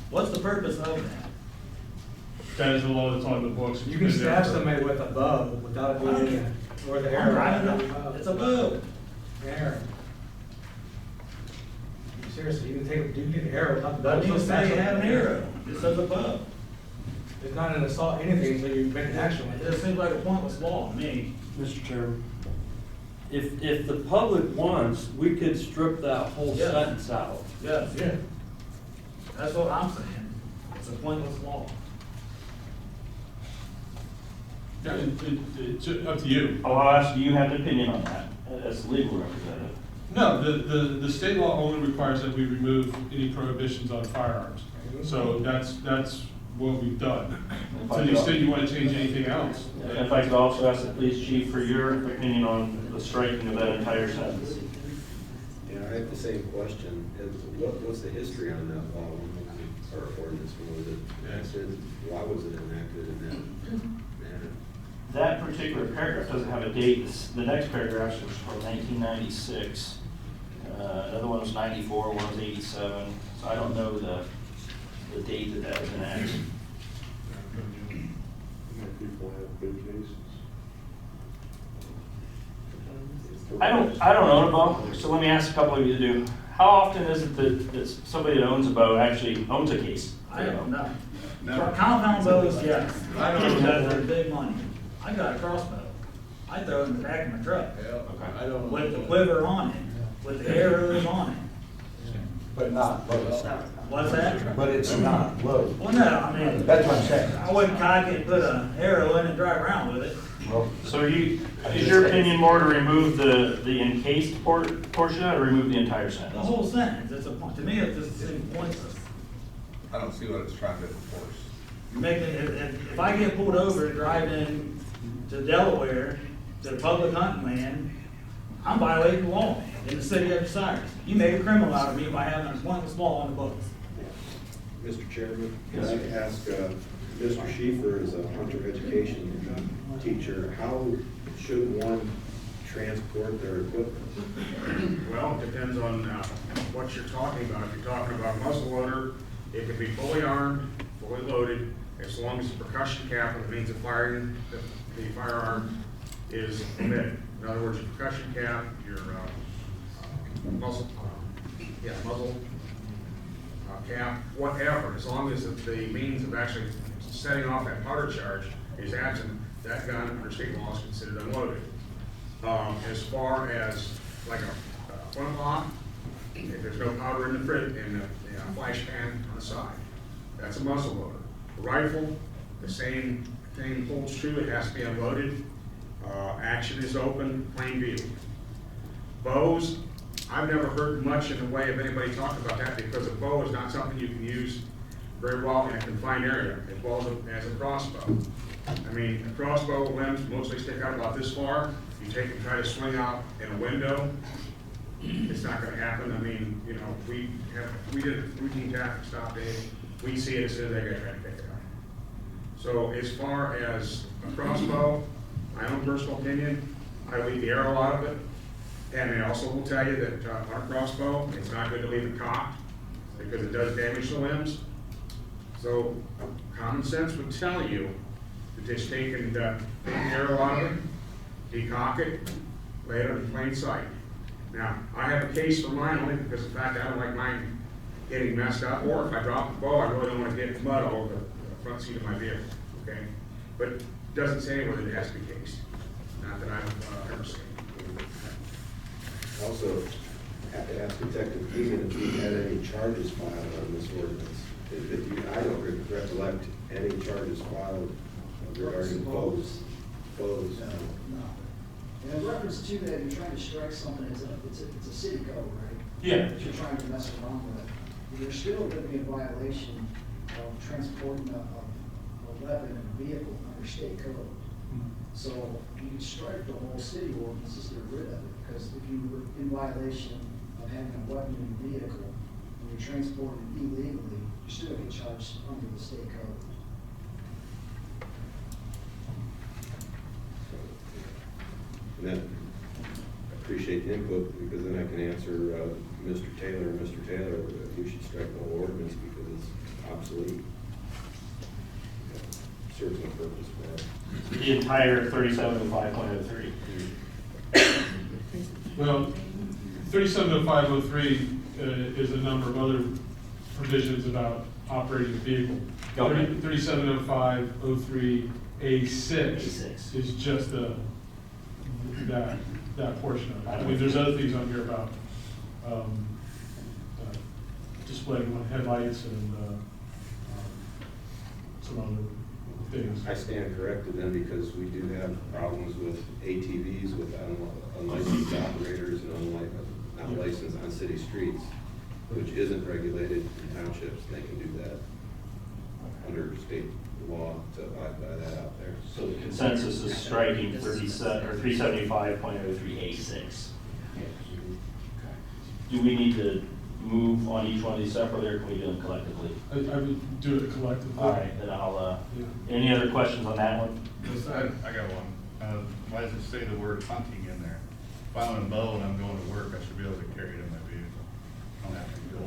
What's the purpose of that?
That is the law that's on the books.
You can stab somebody with a bow without it being, or the arrow.
It's a bow.
Arrow. Seriously, you can take a dude get an arrow, not the
Doesn't even say you have an arrow, it says above.
It's not an assault anything until you make an action
It
with
just
it.
seems like a pointless law to me.
Mr. Chairman, if the public wants, we could strip that whole
Yeah.
sentence out.
Yes,
Yeah.
that's what I'm saying. It's a pointless law.
Yeah, it's up to you.
I'll ask, do you have an opinion on that as the legal representative?
No, the state law only requires that we remove any prohibitions on firearms. So that's what we've done. To the extent you want to change anything else.
And if I could also ask the police chief for your opinion on the striking of that entire sentence.
Yeah, I have the same question. What's the history on that law? Or ordinance, when was it enacted? Why was it enacted in that manner?
That particular paragraph doesn't have a date. The next paragraph is from 1996. Another one was 94, one was 87. So I don't know the date that was enacted.
People have good cases.
I don't own a bow, so let me ask a couple of you to do. How often is it that somebody that owns a bow actually owns a case?
I don't know. For compound bows, yes. I don't know. Because they're big money. I got a crossbow. I throw it in the back of my truck.
I don't know.
With the quiver on it, with the arrows on it.
But not loaded.
What's that?
But it's not loaded.
Well, no, I mean,
That's what I'm saying.
I wouldn't cock it and put an arrow in and drive around with it.
Well,
So is your opinion more to remove the encased portion or remove the entire
The
sentence?
whole sentence, to me, it just seems pointless.
I don't see what it's trying to enforce.
You're making, if I get pulled over driving to Delaware, to public hunting land, I'm violating the law in the city of Bucyrus. You made a criminal out of me by having a pointless law on the books.
Mr. Chairman, can I ask, Mr. Schieffer is a hunter education teacher, how should one transport their equipment?
Well, it depends on what you're talking about. If you're talking about a muzzle loader, it can be fully armed, fully loaded, as long as the percussion cap, or the means of firing the firearm, is omitted. In other words, your percussion cap, your muzzle cap, whatever, as long as the means of actually setting off that powder charge is absent, that gun under state law is considered unloaded. As far as like a flintlock, if there's no powder in the flash pan on the side, that's a muzzle loader. A rifle, the same thing holds true, it has to be unloaded. Action is open, plain view. Bows, I've never heard much in the way of anybody talking about that, because a bow is not something you can use very well in a confined area, as well as a crossbow. I mean, a crossbow limbs mostly stick out about this far. You take and try to swing out in a window, it's not gonna happen. I mean, you know, we did a routine traffic stop day, we see it as soon as they get trying to pick it up. So as far as a crossbow, my own personal opinion, I leave the arrow out of it. And I also will tell you that on a crossbow, it's not good to leave it cocked, because it does damage the limbs. So common sense would tell you to just take and take the arrow out of it, decock it, lay it in plain sight. Now, I have a case for mine only because of the fact that I don't like mine getting messed up, or if I drop the bow, I really don't want to get mud all over the front seat of my vehicle, okay? But it doesn't say anywhere that it has to be cased, not that I've ever seen.
Also, have to ask Detective Keegan if he had any charges filed on this ordinance. I don't recollect any charges filed regarding bows.
No. In reference to that, you're trying to strike something, it's a city code, right?
Yeah.
That you're trying to mess around with. You're still going to be in violation of transporting a weapon in a vehicle under state code. So you can strike the whole city ordinance, just get rid of it, because if you were in violation of having a weapon in a vehicle, and you're transporting it illegally, you still get charged under the state code.
And then, I appreciate the input, because then I can answer Mr. Taylor, you should strike the whole ordinance because it's obsolete. Serves no purpose for it.
The entire 37 to 5.03.
Well, 370503 is a number of other provisions about operating a vehicle.
Okay.
370503A6
A6
is just that portion of it. I mean, there's other things on here about displaying headlights and some other things.
I stand corrected then because we do have problems with ATVs with unlicensed operators and not licensed on city streets, which isn't regulated in townships. They can do that under state law to abide by that out there.
So the consensus is striking 375.03A6. Do we need to move on each one of these separately, or can we do them collectively?
I would do it collectively.
All right, then I'll, any other questions on that one?
I got one. Why does it say the word hunting in there? If I'm on a bow and I'm going to work, I should be able to carry it in my vehicle. I don't have to go.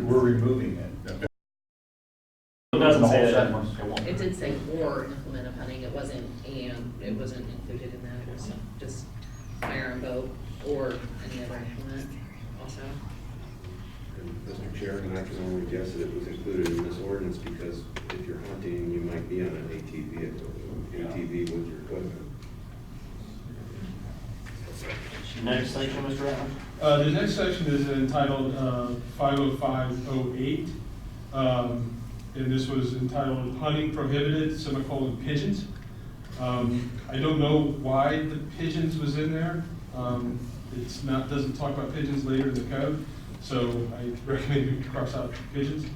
We're removing it.
It doesn't say that.
It did say or implement of hunting, it wasn't included in that, it was just fire and boat or any other implement also.
And Mr. Chairman, I can only guess that it was included in this ordinance because if you're hunting, you might be on an ATV with your equipment.
Next section, Mr. Ratner?
The next section is entitled 50508. And this was entitled Hunting Prohibited, Pigeons. I don't know why the pigeons was in there. Doesn't talk about pigeons later in the code, so I recommend we cross out pigeons.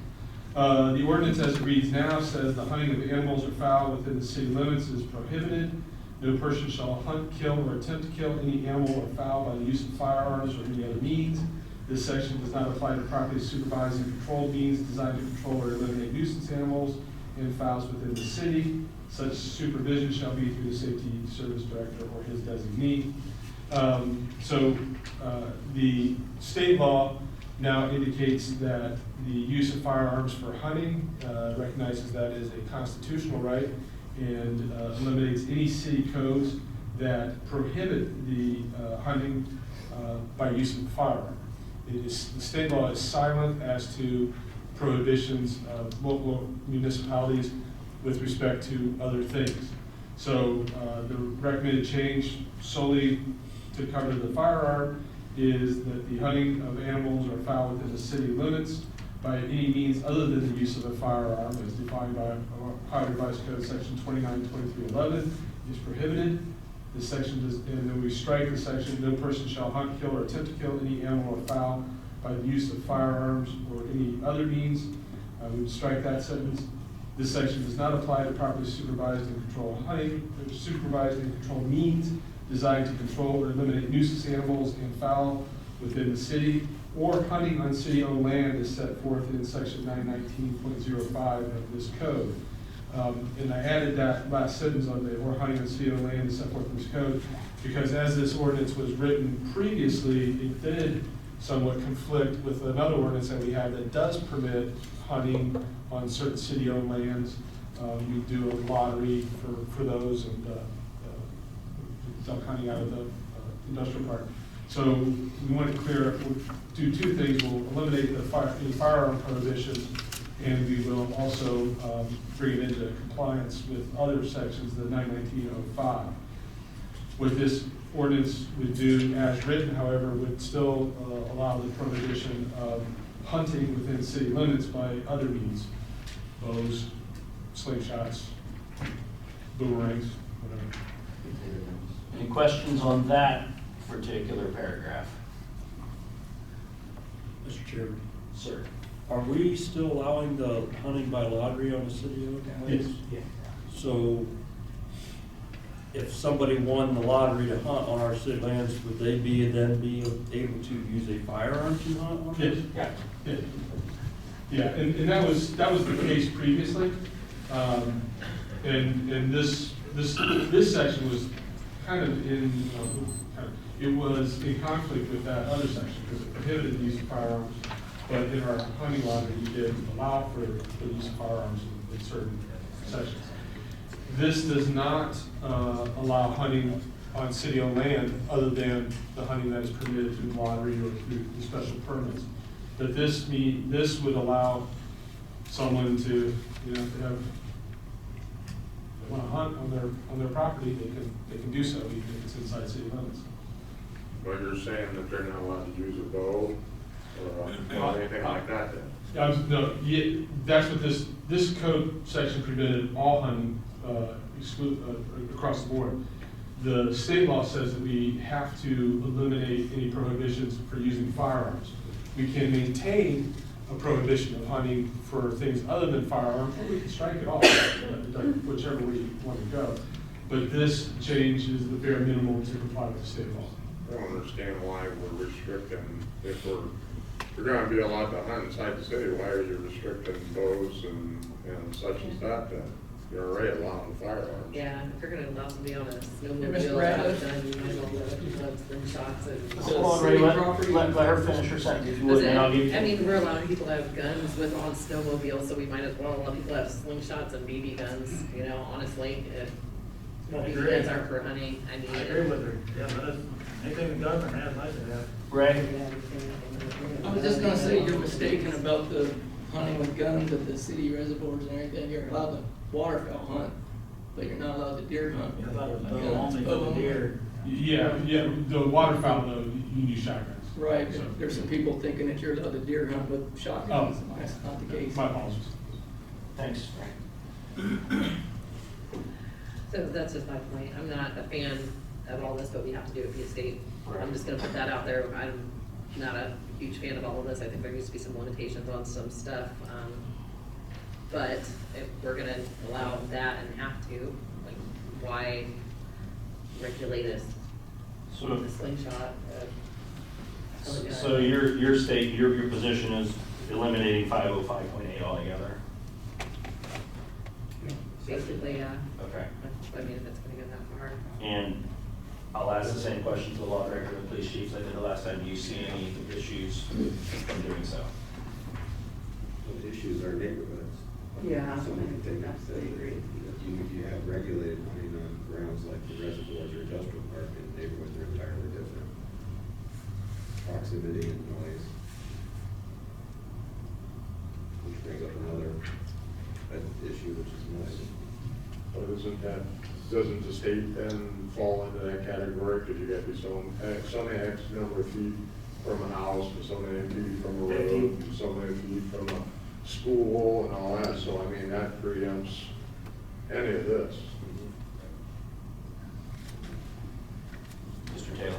The ordinance as it reads now says the hunting of animals or fowl within the city limits is prohibited. No person shall hunt, kill, or attempt to kill any animal or fowl by the use of firearms or any other means. This section does not apply to properly supervised and controlled means designed to control or eliminate nuisance animals and fowls within the city. Such supervision shall be through the safety service director or his designee. The state law now indicates that the use of firearms for hunting recognizes that as a constitutional right and eliminates any city codes that prohibit the hunting by use of a firearm. The state law is silent as to prohibitions of local municipalities with respect to other things. So the recommended change solely to cover the firearm is that the hunting of animals or fowl within the city limits by any means other than the use of a firearm as defined by Ohio Revised Code section 292311 is prohibited. This section does, and then we strike the section, no person shall hunt, kill, or attempt to kill any animal or fowl by the use of firearms or any other means. We would strike that sentence. This section does not apply to properly supervised and controlled hunting, or supervised and controlled means designed to control or eliminate nuisance animals and fowl within the city, or hunting on city-owned land as set forth in section 919.05 of this code. And I added that last sentence on the or hunting on city-owned land as set forth in this code because as this ordinance was written previously, it did somewhat conflict with another ordinance that we have that does permit hunting on certain city-owned lands. We do a lottery for those and duck hunting out of the industrial park. So we want to clear up, we'll do two things. We'll eliminate the firearm prohibition, and we will also bring it into compliance with other sections, the 919.05. What this ordinance would do as written, however, would still allow the prohibition of hunting within city limits by other means, bows, slingshots, boomerangs, whatever.
Any questions on that particular paragraph?
Mr. Chairman,
Sir.
are we still allowing the hunting by lottery on the city-owned lands?
Yeah.
So if somebody won the lottery to hunt on our city lands, would they then be able to use a firearm to hunt on
Yes.
it?
Yeah, and that was the case previously. And this section was kind of it was in conflict with that other section because it prohibited the use of firearms. But in our hunting lottery, we did allow for the use of firearms in certain sections. This does not allow hunting on city-owned land other than the hunting that is permitted through lottery or through the special permits. But this would allow someone to, you know, to have, if they want to hunt on their property, they can do so, even if it's inside city limits.
But you're saying that they're not allowed to use a bow or anything like that then?
No, yeah, that's what this code section prevented all hunting across the board. The state law says that we have to eliminate any prohibitions for using firearms. We can maintain a prohibition of hunting for things other than firearms, or we can strike it off, whichever way you want to go. But this change is the bare minimum to comply with the state law.
I don't understand why we're restricting, if we're gonna be allowed to hunt inside the city, why are you restricting bows and such as that then? You're already allowing firearms.
Yeah, if you're gonna allow somebody on a
Mr.
snowmobile,
Bradley?
then you might as well let them shots and.
Hold on, Ray, let her finish her sentence if you would, and I'll give you.
I mean, we're allowing people to have guns on snowmobiles, so we might as well allow people to have slingshots and BB guns, you know, honestly, if BB guns aren't for hunting, I mean.
I agree with her, yeah, let us, anything the government has, I should have.
Ray?
I was just gonna say, you're mistaken about the hunting with guns at the city reservoirs and everything. You're allowed to waterfowl hunt, but you're not allowed to deer hunt.
I thought it was only for the deer.
Yeah, the waterfowl though, you can use shotguns.
Right,
So-
there's some people thinking that you're allowed to deer hunt with shotguns,
Oh.
and that's not the case.
My apologies.
Thanks.
So that's just my point. I'm not a fan of all this, but we have to do it via state. I'm just gonna put that out there. I'm not a huge fan of all of this. I think there needs to be some limitations on some stuff. But if we're gonna allow that and have to, like, why regulate us?
So-
The slingshot.
So your state, your position is eliminating 505.8 altogether?
Basically, yeah.
Okay.
I mean, if it's gonna go that far.
And I'll ask the same question to the law director and police chiefs I did the last time. Do you see any issues from doing so?
The issues are neighborhoods.
Yeah,
So many things.
absolutely agree.
You have regulated hunting on grounds like the reservoirs or industrial park, and neighborhoods are entirely different. Proximity and noise. Which brings up another issue, which is noise.
But doesn't the state then fall into that category? Because you got to be so many X number of feet from a house, to so many feet from a road, to so many feet from a school and all that. So I mean, that preempts any of this.
Mr. Taylor?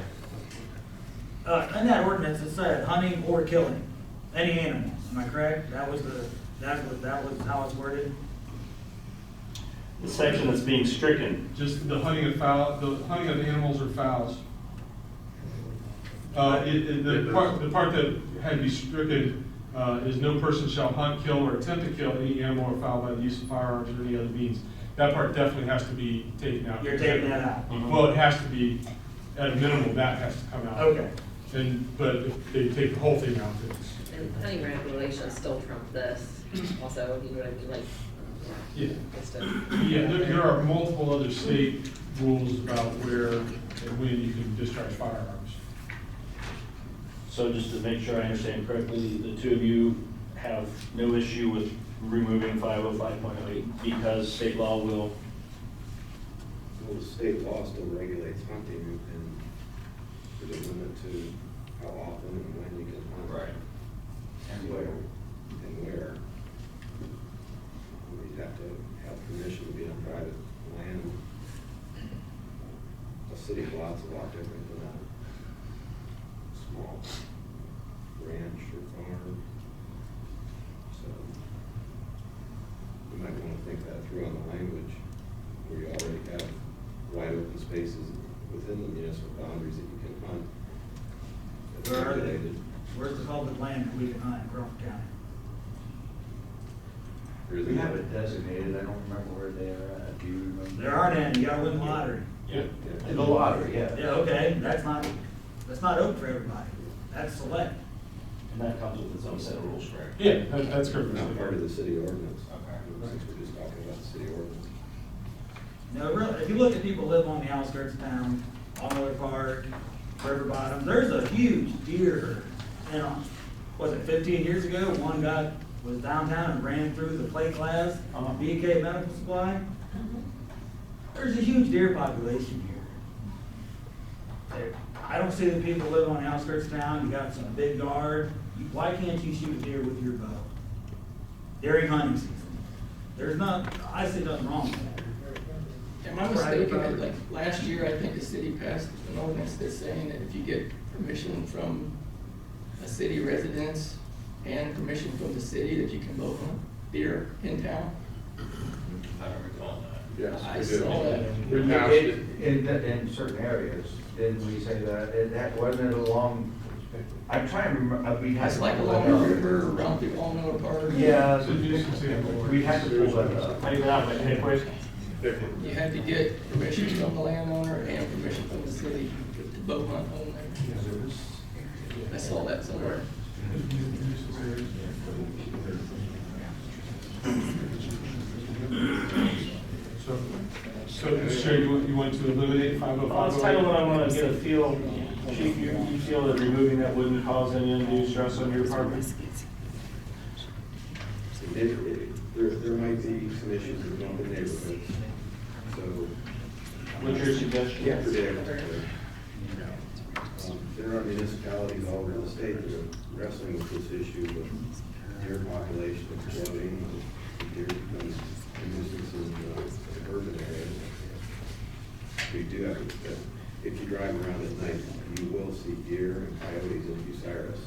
In that ordinance, it said hunting or killing any animal, am I correct? That was how it's worded?
The section that's being stricken.
Just the hunting of animals or fowls. The part that had to be stricken is no person shall hunt, kill, or attempt to kill any animal or fowl by the use of firearms or any other means. That part definitely has to be taken out.
You're taking that out?
Well, it has to be, at a minimum, that has to come out.
Okay.
But if they take the whole thing out, it's.
And hunting regulations still trump this also, you know what I mean, like.
Yeah.
Just to-
Yeah, there are multiple other state rules about where and when you can discharge firearms.
So just to make sure I understand correctly, the two of you have no issue with removing 505.08 because state law will?
Well, the state law still regulates hunting, and there's a limit to how often and when you can hunt.
Right.
And where. You'd have to have permission to be on private land. A city lot's a lot different than a small ranch or farm. So you might want to think that through on the language, where you already have wide open spaces within the municipal boundaries that you can hunt. That's
Where are they?
regulated.
Where's the public land that we can hunt in Crawford County?
We have it designated, I don't remember where they are at, do you remember?
There aren't any, you gotta win the lottery.
Yeah.
In the lottery, yeah.
Yeah, okay, that's not open for everybody, that's select.
And that comes with its own set of rules, correct?
Yeah, that's correct.
Not part of the city ordinance.
Okay.
Since we're just talking about the city ordinance.
No, really, if you look at people who live on the outskirts of town, Allmiller Park, River Bottom. There's a huge deer herd. And was it 15 years ago, one guy was downtown and ran through the plate glass on BK Medical Supply? There's a huge deer population here. I don't see the people living on the outskirts of town. You got some big guard. Why can't you shoot a deer with your bow? During hunting season. There's not, I see nothing wrong with that.
Am I mistaken, like, last year, I think the city passed an ordinance that's saying that if you get permission from a city residence and permission from the city, that you can both hunt deer in town?
I don't recall that.
Yes,
I
we did.
saw that.
We passed it.
In certain areas, didn't we say that? That wasn't it along, I'm trying to remember, we had.
It's like along the river, around the Allmiller Park.
Yeah, we had to pull that up.
You had to get permission from the landowner and permission from the city to bow hunt on there. I saw that somewhere.
So, Mr. Chair, you want to eliminate 505?
Well, that's kind of what I want to get a feel. Chief, you feel that removing that wouldn't cause any undue stress on your department?
There might be some issues with the neighborhoods, so.
What's your suggestion?
Yeah. There are municipalities all over the state that are wrestling with this issue with deer population exploding, deer becomes a nuisance in urban areas. We do have, if you drive around at night, you will see deer and coyotes in Bucyrus.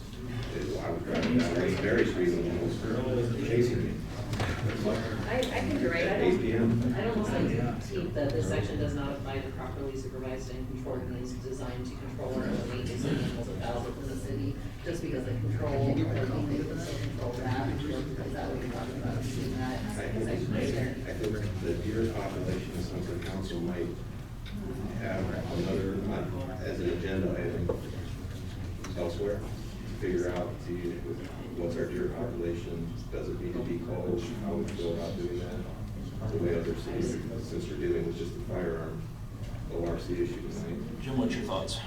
I was driving down Mary Street and almost chasing me.
I think you're right.
8 p.m.
I'd almost like to keep that this section does not apply to properly supervised and controlled means designed to control or eliminate these animals of value within the city, just because they control, or they can still control that, is that what you're talking about, seeing that section right there?
I think the deer population is something council might have another, as an agenda item elsewhere, to figure out what's our deer population, does it need to be called, how would you go about doing that? The way other cities, since we're dealing with just the firearm ORC issue tonight.
Jim, what's your thoughts?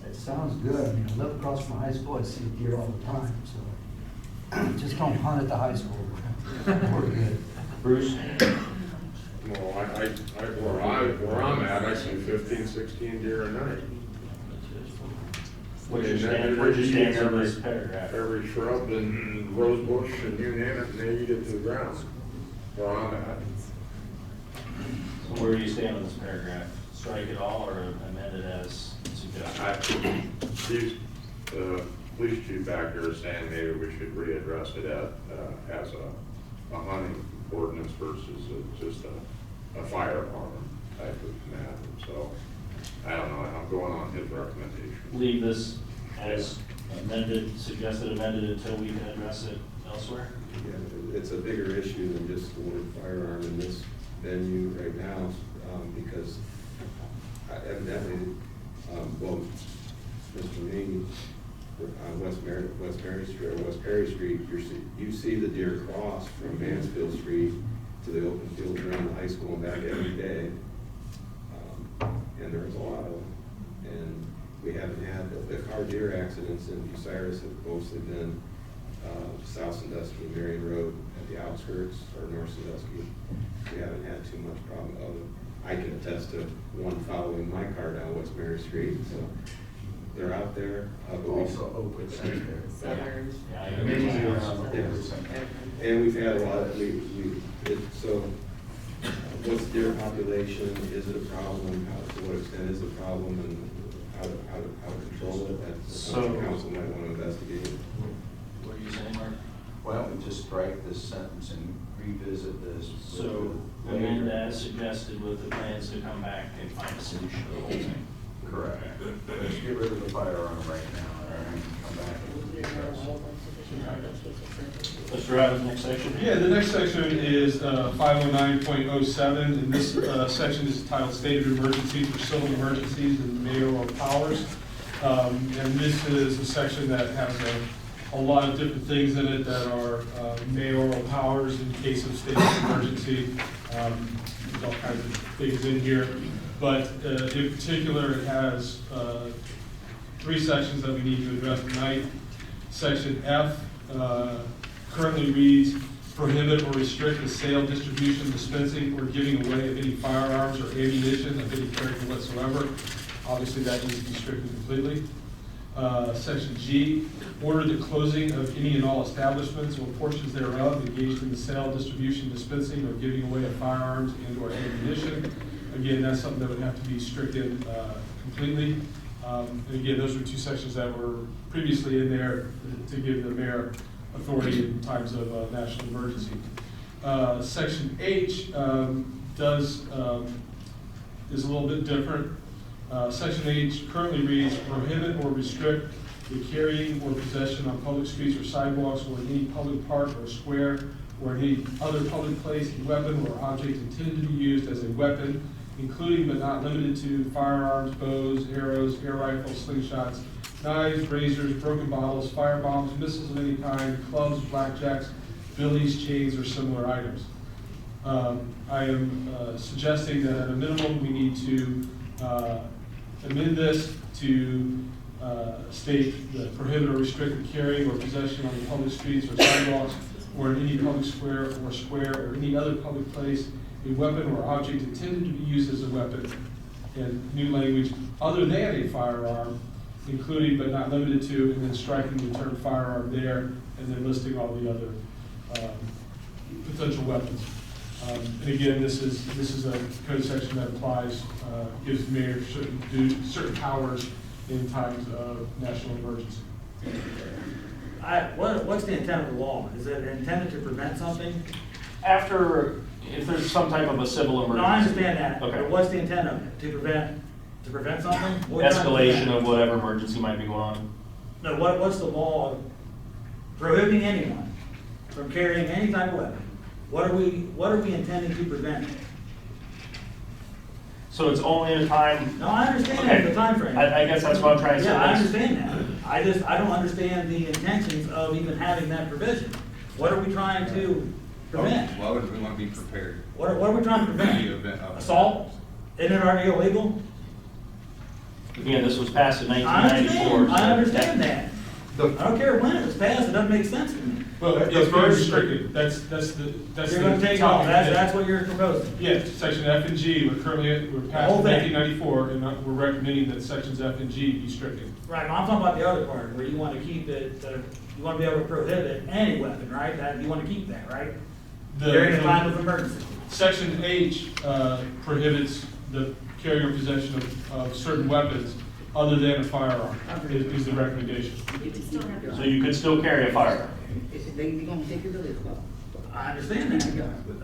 It sounds good. I mean, I live across from high school, I see deer all the time, so just don't hunt at the high school. We're good.
Bruce?
Well, where I'm at, I see 15, 16 deer a night.
Where's your stand on this paragraph?
Every shrub and rose bush and you name it, and they eat it to the ground. Where I'm at.
So where do you stand on this paragraph? Strike it all or amend it as suggested?
The police chief back here is saying maybe we should readdress it as a hunting ordinance versus just a firearm type of matter. So, I don't know, I'm going on his recommendation.
Leave this as amended, suggested amended until we can address it elsewhere?
Yeah, it's a bigger issue than just the word firearm in this venue right now, because evidently, well, Mr. Meany, on West Perry Street, you see the deer cross from Mansfield Street to the open field around the high school and back every day. And there's a lot of them. And we haven't had, the car deer accidents in Bucyrus have mostly been South Sandusky, Marion Road at the outskirts, or North Sandusky. We haven't had too much problem of them. I can attest to one following my car down West Mary Street, so they're out there.
Also Oakwood Center.
Southern.
And we've had a lot of, so what's the deer population? Is it a problem? To what extent is it a problem? And how to control it? That's something council might want to investigate.
What are you saying, Mark?
Why don't we just strike this sentence and revisit this?
So amend as suggested with the plans to come back and find a solution to the whole thing.
Correct. Let's get rid of the firearm right now and come back and discuss.
Mr. Adams, next section?
Yeah, the next section is 509.07, and this section is titled State of Emergency for Civil Emergencies and Mayoral Powers. And this is a section that has a lot of different things in it that are mayoral powers in case of state of emergency. There's all kinds of things in here. But in particular, it has 3 sections that we need to address tonight. Section F currently reads, prohibit or restrict the sale, distribution, dispensing, or giving away of any firearms or ammunition of any character whatsoever. Obviously, that needs to be stricken completely. Section G, order the closing of any and all establishments or portions thereof engaged in the sale, distribution, dispensing, or giving away of firearms and or ammunition. Again, that's something that would have to be stricken completely. And again, those were 2 sections that were previously in there to give the mayor authority in times of national emergency. Section H is a little bit different. Section H currently reads, prohibit or restrict the carrying or possession on public streets or sidewalks or in any public park or square or in any other public place a weapon or object intended to be used as a weapon, including but not limited to firearms, bows, arrows, air rifles, slingshots, knives, razors, broken bottles, fire bombs, missiles of any kind, clubs, blackjacks, billies, chains, or similar items. I am suggesting that at a minimum we need to amend this to state that prohibit or restrict the carrying or possession on the public streets or sidewalks or in any public square or any other public place a weapon or object intended to be used as a weapon, and new language, other than a firearm, including but not limited to, and then striking the term firearm there, and then listing all the other potential weapons. And again, this is a code section that applies, gives the mayor certain powers in times of national emergency.
What's the intent of the law? Is it intended to prevent something?
If there's some type of a civil emergency.
No, I understand that.
Okay.
But what's the intent of it? To prevent something?
Escalation of whatever emergency might be going on.
No, what's the law prohibiting anyone from carrying any type of weapon? What are we intending to prevent?
So it's only in a time.
No, I understand the time frame.
I guess that's what I'm trying to say.
Yeah, I understand that. I don't understand the intentions of even having that provision. What are we trying to prevent?
Why would we want to be prepared?
What are we trying to prevent? Assault? Isn't it already illegal?
Again, this was passed in 1994.
I understand that. I don't care when it was passed, it doesn't make sense to me.
Well, it's very restricted. That's the.
You're gonna take off, that's what you're proposing?
Yeah, section F and G, we're passed in 1994, and we're recommending that sections F and G be stricken.
Right, I'm talking about the other part, where you want to keep it, you want to be able to prohibit any weapon, right? You want to keep that, right? During a time of emergency.
Section H prohibits the carrying or possession of certain weapons other than a firearm, is the recommendation.
So you could still carry a firearm.
I understand that.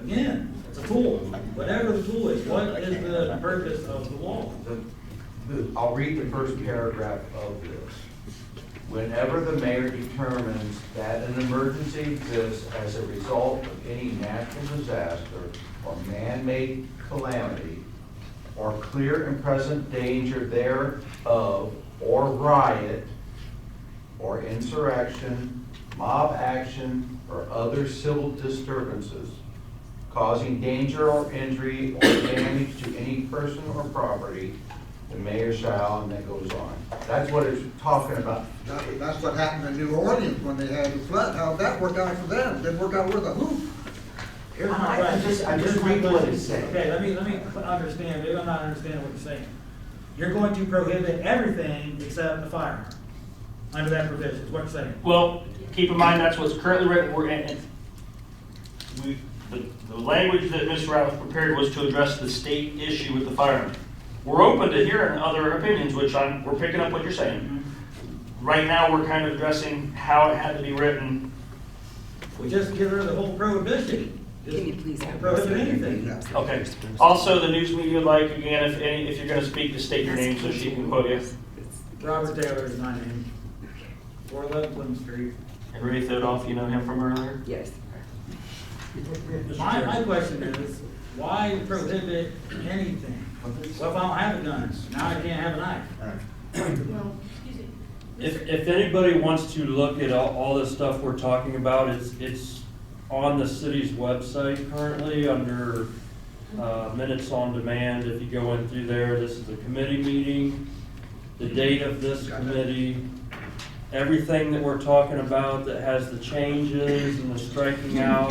Again, it's a tool. Whatever the tool is, what is the purpose of the law?
I'll read the first paragraph of this. Whenever the mayor determines that an emergency exists as a result of any natural disaster or man-made calamity or clear and present danger thereof, or riot, or insurrection, mob action, or other civil disturbances causing danger or injury or damage to any person or property, the mayor shall, and that goes on. That's what it's talking about.
That's what happened in New Orleans when they had the flood. How'd that work out for them? Didn't work out worth a hoop.
I'm just reading what it's saying.
Okay, let me understand, maybe I'm not understanding what you're saying. You're going to prohibit everything except the firearm under that provision, is what you're saying?
Well, keep in mind that's what's currently written. The language that Mr. Ratliff prepared was to address the state issue with the firearm. We're open to hearing other opinions, which we're picking up what you're saying. Mm-hmm. Right now, we're kind of addressing how it had to be written.
We just give her the whole prohibition. Can you please prohibit anything?
Okay. Also, the news media would like, again, if you're going to speak, to state your name so she can quote you.
Robert Taylor is my name. 411 Plymouth Street.
And Ray Thodoff, you know him from earlier?
Yes. My question is, why prohibit anything? Well, if I don't have a gun, now I can't have a knife.
Well, excuse me,
If anybody wants to look at all this stuff we're talking about, it's on the city's website currently under minutes on demand. If you go in through there, this is a committee meeting, the date of this committee, everything that we're talking about that has the changes and the striking out,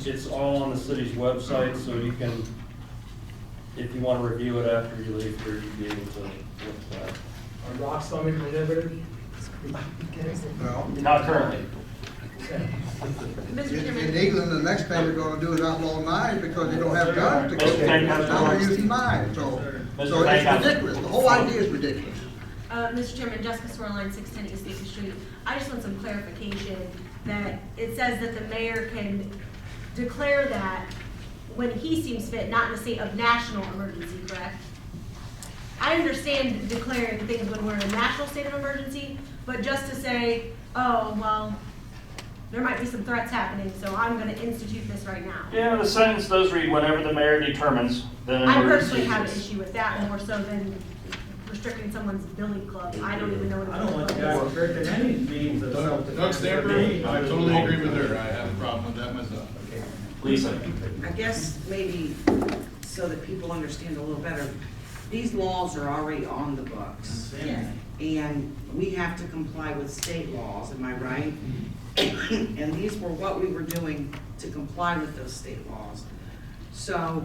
it's all on the city's website, so you can, if you want to review it after you leave here, you'll be able to look at that.
Are rocks coming from prohibited?
Well,
Not currently.
in England, the next thing they're gonna do is outlaw knives because they don't have guns to kill
Mr.
people. Now they're using knives, so it's ridiculous. The whole idea is ridiculous.
Mr. Chairman, Jessica Swerline, 610 East Acre Street. I just want some clarification that it says that the mayor can declare that when he seems fit, not in a state of national emergency, correct? I understand declaring things when we're in a national state of emergency, but just to say, oh, well, there might be some threats happening, so I'm gonna institute this right now.
Yeah, the sentence does read, whenever the mayor determines, then an
I
emergency
personally have an
exists.
issue with that more so than restricting someone's billy club. I don't even know what a
I don't want
billy
you
club
guys
is.
restricting any means of self-defense.
Doug Stamper, I totally agree with her. I have a problem with that myself.
Lisa?
I guess maybe so that people understand a little better, these laws are already on the books.
Yes.
And we have to comply with state laws, am I right? And these were what we were doing to comply with those state laws. So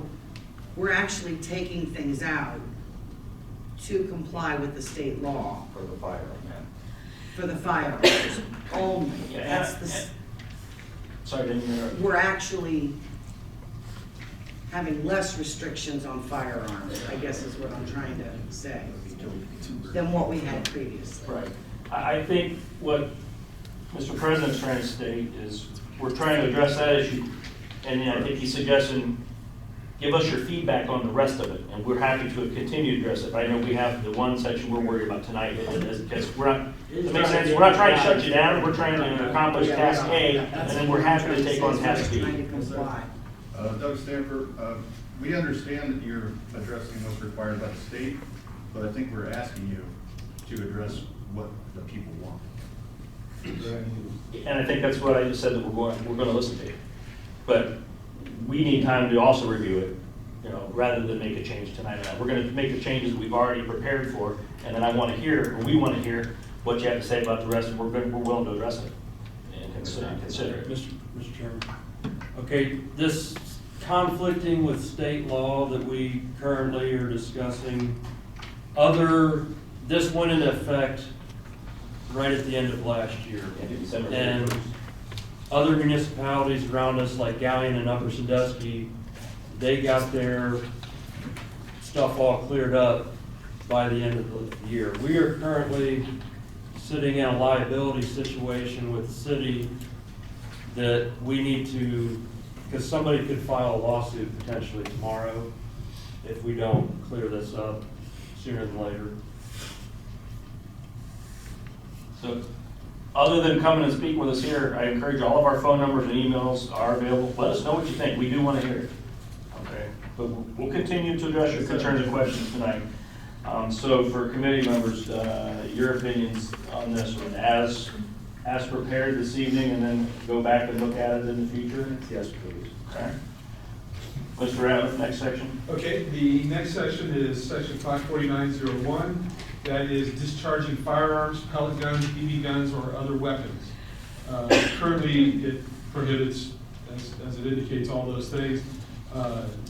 we're actually taking things out to comply with the state law.
For the firearm,
For the firearms only.
Yeah,
That's the,
Sorry, didn't interrupt.
we're actually having less restrictions on firearms, I guess is what I'm trying to say, than what we had previously.
Right. I think what Mr. President's trying to state is we're trying to address that issue, and I think he's suggesting give us your feedback on the rest of it, and we're happy to continue to address it. I know we have the one section we're worried about tonight, because we're not, it makes sense, we're not trying to shut you down, we're trying to accomplish task A, and then we're happy to take on task B.
Doug Stamper, we understand that you're addressing what's required by the state, but I think we're asking you to address what the people want.
And I think that's what I just said, that we're going to listen to you. But we need time to also review it, you know, rather than make a change tonight. We're going to make the changes we've already prepared for, and then I want to hear, or we want to hear, what you have to say about the rest, and we're willing to address it and consider it.
Mr. Chairman. Okay, this conflicting with state law that we currently are discussing, this went into effect right at the end of last year. And other municipalities around us, like Galleon and Upper Sandusky, they got their stuff all cleared up by the end of the year. We are currently sitting in a liability situation with the city that we need to, because somebody could file a lawsuit potentially tomorrow if we don't clear this up sooner than later.
So, other than coming and speaking with us here, I encourage all of our phone numbers and emails are available. Let us know what you think. We do want to hear it. Okay, but we'll continue to address your concerns and questions tonight. So for committee members, your opinions on this one, as prepared this evening, and then go back and look at it in the future?
Yes, please.
Okay. Mr. Ratliff, next section.
Okay, the next section is section 54901. That is discharging firearms, pellet guns, BB guns, or other weapons. Currently, it prohibits, as it indicates, all those things.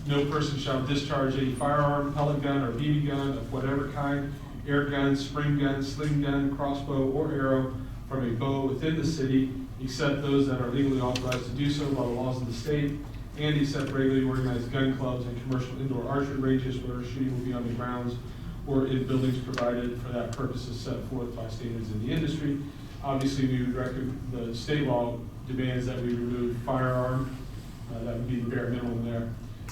No person shall discharge any firearm, pellet gun, or BB gun of whatever kind, air gun, spring gun, sling gun, crossbow, or arrow from a bow within the city, except those that are legally authorized to do so by the laws of the state, and except regularly organized gun clubs and commercial indoor archery ranges where shooting will be on the grounds or in buildings provided for that purpose as set forth by standards in the industry. Obviously, we would recommend, the state law demands that we remove firearm. That would be the bare minimum there.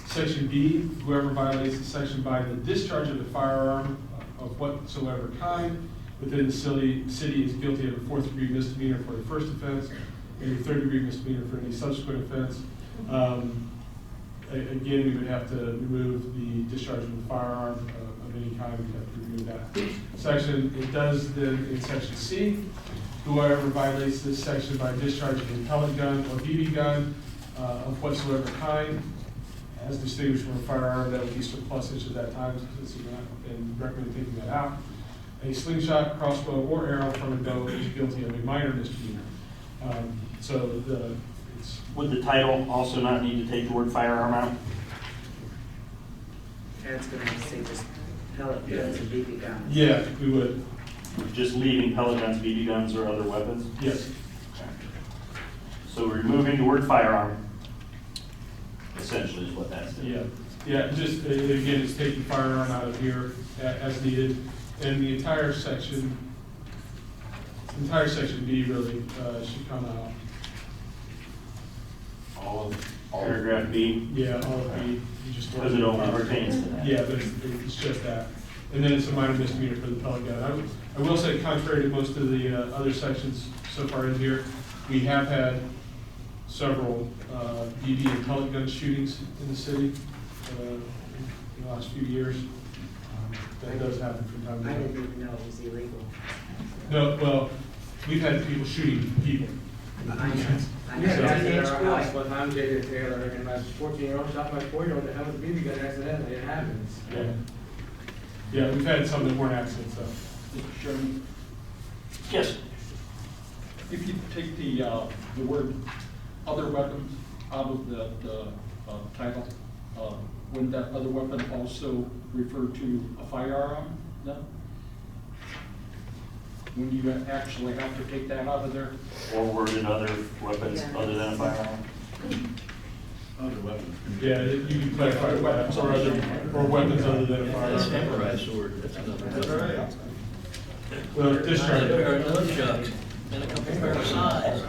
Section B, whoever violates the section by the discharge of the firearm of whatsoever kind within the city is guilty of a 4th-degree misdemeanor for the first offense and a 3rd-degree misdemeanor for any subsequent offense. Again, we would have to remove the discharge of the firearm of any kind, we have to review that section. It does then, in section C, whoever violates this section by discharging a pellet gun or BB gun of whatsoever kind, as distinguished from a firearm that would be surplusage at that time, since you're not, and recommend taking that out. A slingshot, crossbow, or arrow from a bow is guilty of a minor misdemeanor.
Would the title also not need to take the word firearm out?
Ed's gonna have to say just pellet guns and BB guns.
Yeah, we would.
Just leaving pellet guns, BB guns, or other weapons?
Yes.
Okay. So removing the word firearm, essentially is what that's doing.
Yeah, just, again, it's taking firearm out of here as needed, and the entire section B really should come out.
All paragraph B?
Yeah, all of B.
Because it only pertains to that.
Yeah, but it's just that. And then it's a minor misdemeanor for the pellet gun. I will say, contrary to most of the other sections so far in here, we have had several BB and pellet gun shootings in the city in the last few years. That does happen from time to
I
time.
didn't even know it was illegal.
No, well, we've had people shooting people.
I know.
We had an accident
Teenage
at our house
boy.
one time, J.J. Taylor, and my 14-year-old shot my 4-year-old that had a BB gun accidentally. It happens.
Yeah, we've had some that weren't accidents, though.
Mr. Chairman,
Yes.
if you take the word other weapons out of the title, wouldn't that other weapon also refer to a firearm then? When you actually have to take that out of there?
Or worded other weapons other than a firearm?
Other weapons.
Yeah, you can clarify weapons or weapons other than a firearm.
Samurai sword, that's another.
Well, discharge.
A pair of nunchucks and a couple pair of sides.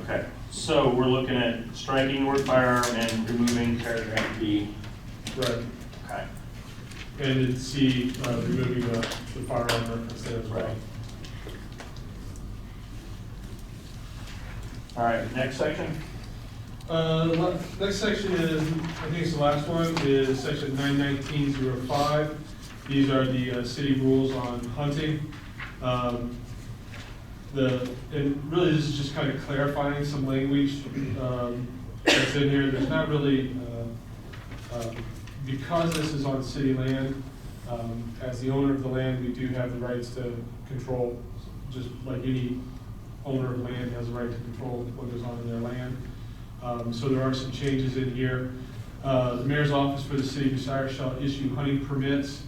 Okay, so we're looking at striking the word firearm and removing paragraph B.
Right.
Okay.
And in C, removing the firearm reference there as well.
Right. All right, next section?
Next section is, I think it's the last one, is section 919.05. These are the city rules on hunting. And really this is just kind of clarifying some language that's in here. There's not really, because this is on city land, as the owner of the land, we do have the rights to control, just like any owner of land has the right to control what goes on in their land. So there are some changes in here. The mayor's office for the city of Bucyrus shall issue hunting permits,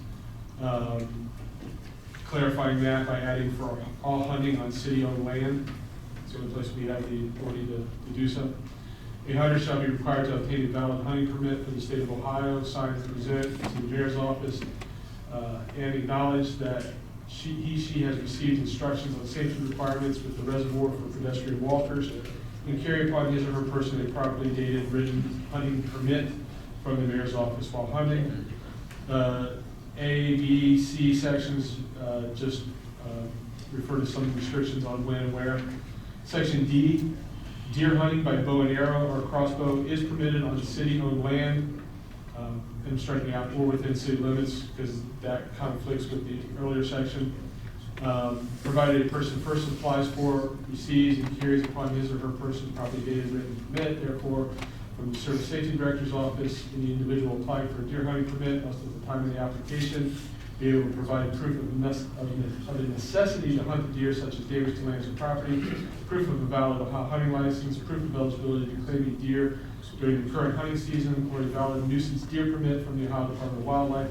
clarifying that by adding for all hunting on city-owned land. It's the only place we have the authority to do so. A hunter shall be required to obtain a valid hunting permit for the state of Ohio, sign and present to the mayor's office, and acknowledge that she has received instructions on safety requirements with the reservoir for pedestrian walkers, and carry upon his or her person a properly dated written hunting permit from the mayor's office while hunting. A, B, C sections just refer to some restrictions on when and where. Section D, deer hunting by bow and arrow or crossbow is permitted on city-owned land. I'm striking out or within city limits because that conflicts with the earlier section. Provided a person first applies for, receives, and carries upon his or her person properly dated written permit, therefore, from the Service Safety Director's office, any individual applying for a deer hunting permit must at the time of the application be able to provide proof of the necessity to hunt the deer, such as damage to lands or property, proof of a valid Ohio hunting license, proof of eligibility to claim a deer during the current hunting season, or a valid nuisance deer permit from the Ohio Department of Wildlife,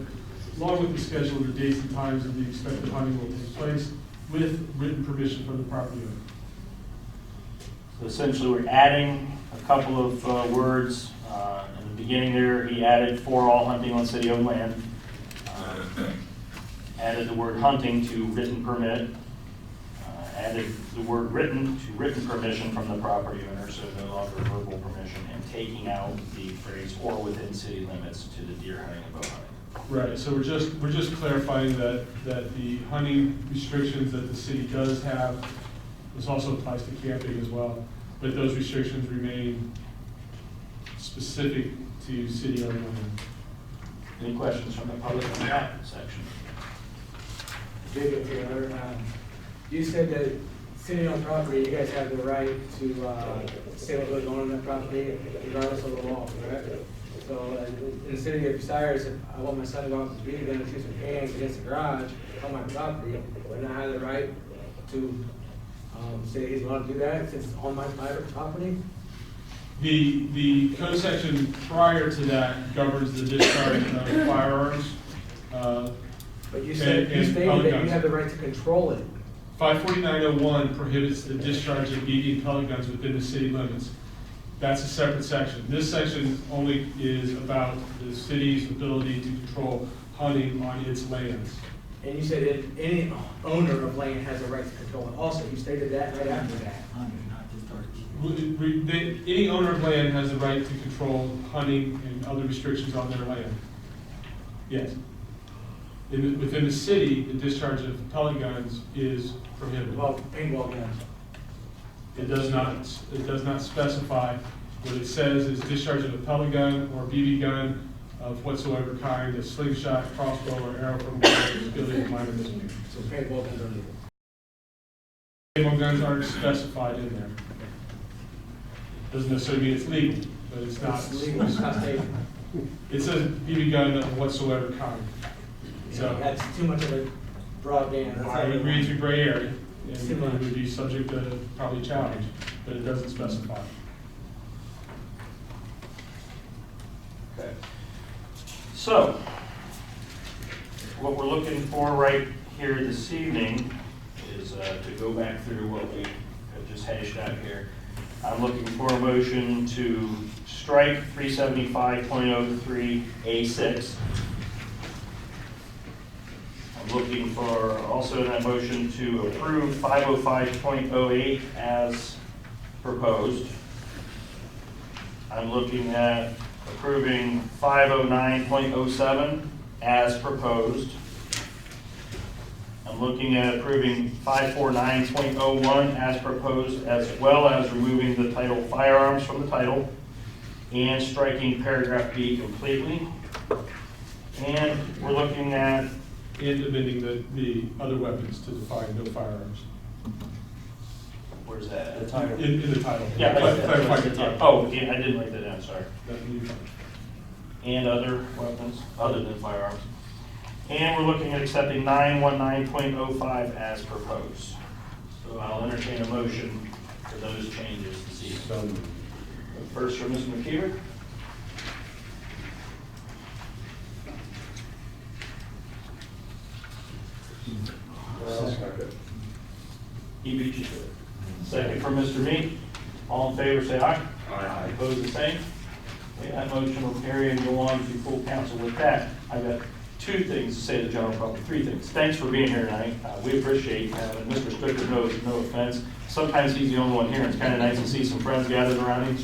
along with the schedule of the dates and times of the expected hunting will take place, with written permission from the property owner.
So essentially, we're adding a couple of words. In the beginning there, he added for all hunting on city-owned land. Added the word hunting to written permit. Added the word written to written permission from the property owner, so no longer verbal permission, and taking out the phrase or within city limits to the deer hunting and bow hunting.
Right, so we're just clarifying that the hunting restrictions that the city does have, this also applies to camping as well, but those restrictions remain specific to city-owned land.
Any questions from the public on that section?
Jacob Taylor, you said that sitting on property, you guys have the right to say what goes on in that property regardless of the law, correct? So in the city of Bucyrus, if I want my son to go out to the gun and shoot some cans against the garage on my property, wouldn't I have the right to say he's allowed to do that since it's on my private property?
The code section prior to that governs the discharge of firearms.
But you said, you stated that you have the right to control it.
54901 prohibits the discharge of BB and pellet guns within the city limits. That's a separate section. This section only is about the city's ability to control hunting on its lands.
And you said that any owner of land has a right to control it also. You stated that right after that.
Any owner of land has the right to control hunting and other restrictions on their land. Yes. Within the city, the discharge of pellet guns is prohibited.
Well, paintball guns.
It does not specify. What it says is discharge of a pellet gun or BB gun of whatsoever kind, a slingshot, crossbow, or arrow from a is guilty of minor misdemeanor.
So paintball guns are legal.
Paintball guns aren't specified in there. Doesn't necessarily mean it's legal, but it's not.
It's legal, it's not safe.
It says BB gun of whatsoever kind. So
that's too much of a broad band.
I would agree it's a gray area, and it would be subject to probably challenge, but it doesn't specify.
Okay. So, what we're looking for right here this evening is to go back through what we have just hashed out here. I'm looking for a motion to strike 375.03A6. I'm looking for also in that motion to approve 505.08 as proposed. I'm looking at approving 509.07 as proposed. I'm looking at approving 549.01 as proposed, as well as removing the title firearms from the title and striking paragraph B completely. And we're looking at
And amending the other weapons to define no firearms.
Where's that?
The title. In the title.
Yeah,
Clarify the title.
Oh, yeah, I didn't write that down, sorry.
That'd be fine.
And other weapons, other than firearms. And we're looking at accepting 919.05 as proposed. So I'll entertain a motion for those changes this evening. First from Mr. McKeever. He beat you to it. Second from Mr. Meek. All in favor, say aye.
Aye.
Opposed, the same. Okay, that motion will carry and go on to full council. With that, I've got two things to say to the general public, three things. Thanks for being here tonight. We appreciate Mr. Stricker, no offense. Sometimes he's the only one here, and it's kind of nice to see some friends gathered around him.